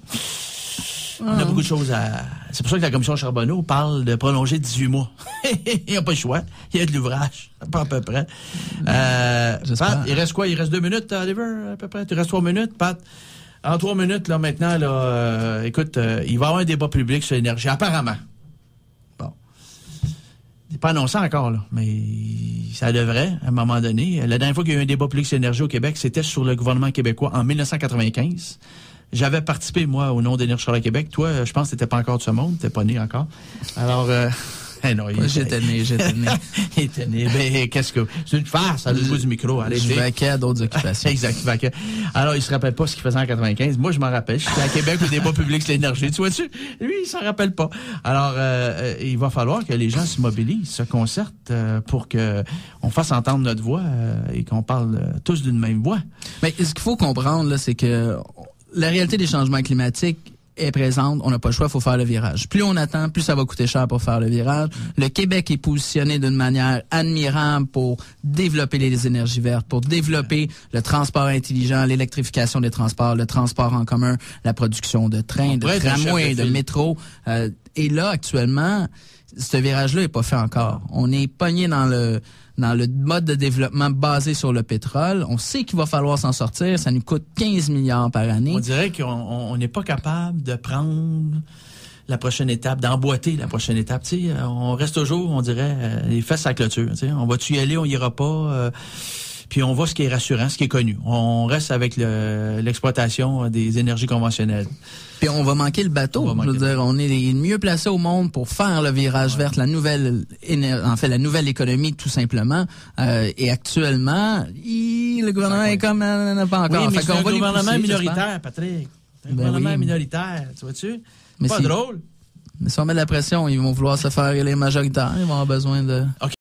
On a beaucoup de choses à... C'est pour ça que la commission Charbonneau parle de prolonger 18 mois. Il n'y a pas le choix. Il y a de l'ouvrage. Pas à peu près. Pat, il reste quoi? Il reste 2 minutes, Oliver, à peu près? Il reste 3 minutes, Pat? En 3 minutes, là, maintenant, là, écoute, il va y avoir un débat public sur l'énergie, apparemment. Bon. C'est pas annoncé encore, là, mais ça devrait, à un moment donné. La dernière fois qu'il y a eu un débat public sur l'énergie au Québec, c'était sur le gouvernement québécois en 1995. J'avais participé, moi, au nom d'Énergie Charles Québec. Toi, je pense que t'étais pas encore de ce monde. T'es pas né encore. Alors, non, j'étais né. Il était né. Ben, qu'est-ce que... C'est une farce, à l'autre bout du micro. Allez, je vaquais à d'autres occupations. Exact, il vaquait. Alors, il se rappelle pas ce qu'il faisait en 95. Moi, je m'en rappelle. J'étais à Québec au débat public sur l'énergie. Tu vois-tu? Lui, il s'en rappelle pas. Alors, il va falloir que les gens se mobilisent, se concertent pour que on fasse entendre notre voix et qu'on parle tous d'une même voix. Mais ce qu'il faut comprendre, là, c'est que la réalité des changements climatiques est présente, on n'a pas le choix, il faut faire le virage. Plus on attend, plus ça va coûter cher pour faire le virage. Le Québec est positionné d'une manière admirable pour développer les énergies vertes, pour développer le transport intelligent, l'électrification des transports, le transport en commun, la production de trains, de tramways, de métro. Et là, actuellement, ce virage-là n'est pas fait encore. On est pogné dans le mode de développement basé sur le pétrole. On sait qu'il va falloir s'en sortir. Ça nous coûte 15 milliards par année. On dirait qu'on n'est pas capable de prendre la prochaine étape, d'emboîter la prochaine étape. Tu sais, on reste toujours, on dirait, les fesses à la clôture. Tu sais, on va-tu y aller, on ira pas. Puis on voit ce qui est rassurant, ce qui est connu. On reste avec l'exploitation des énergies conventionnelles. Puis on va manquer le bateau. Je veux dire, on est les mieux placés au monde pour faire le virage vers la nouvelle économie, tout simplement. Et actuellement, le gouvernement est comme n'a pas encore. Oui, mais c'est un gouvernement minoritaire, Patrick. Un gouvernement minoritaire, tu vois-tu? C'est pas drôle. Mais si on met de la pression, ils vont vouloir se faire élire majoritaire. Ils vont avoir besoin de...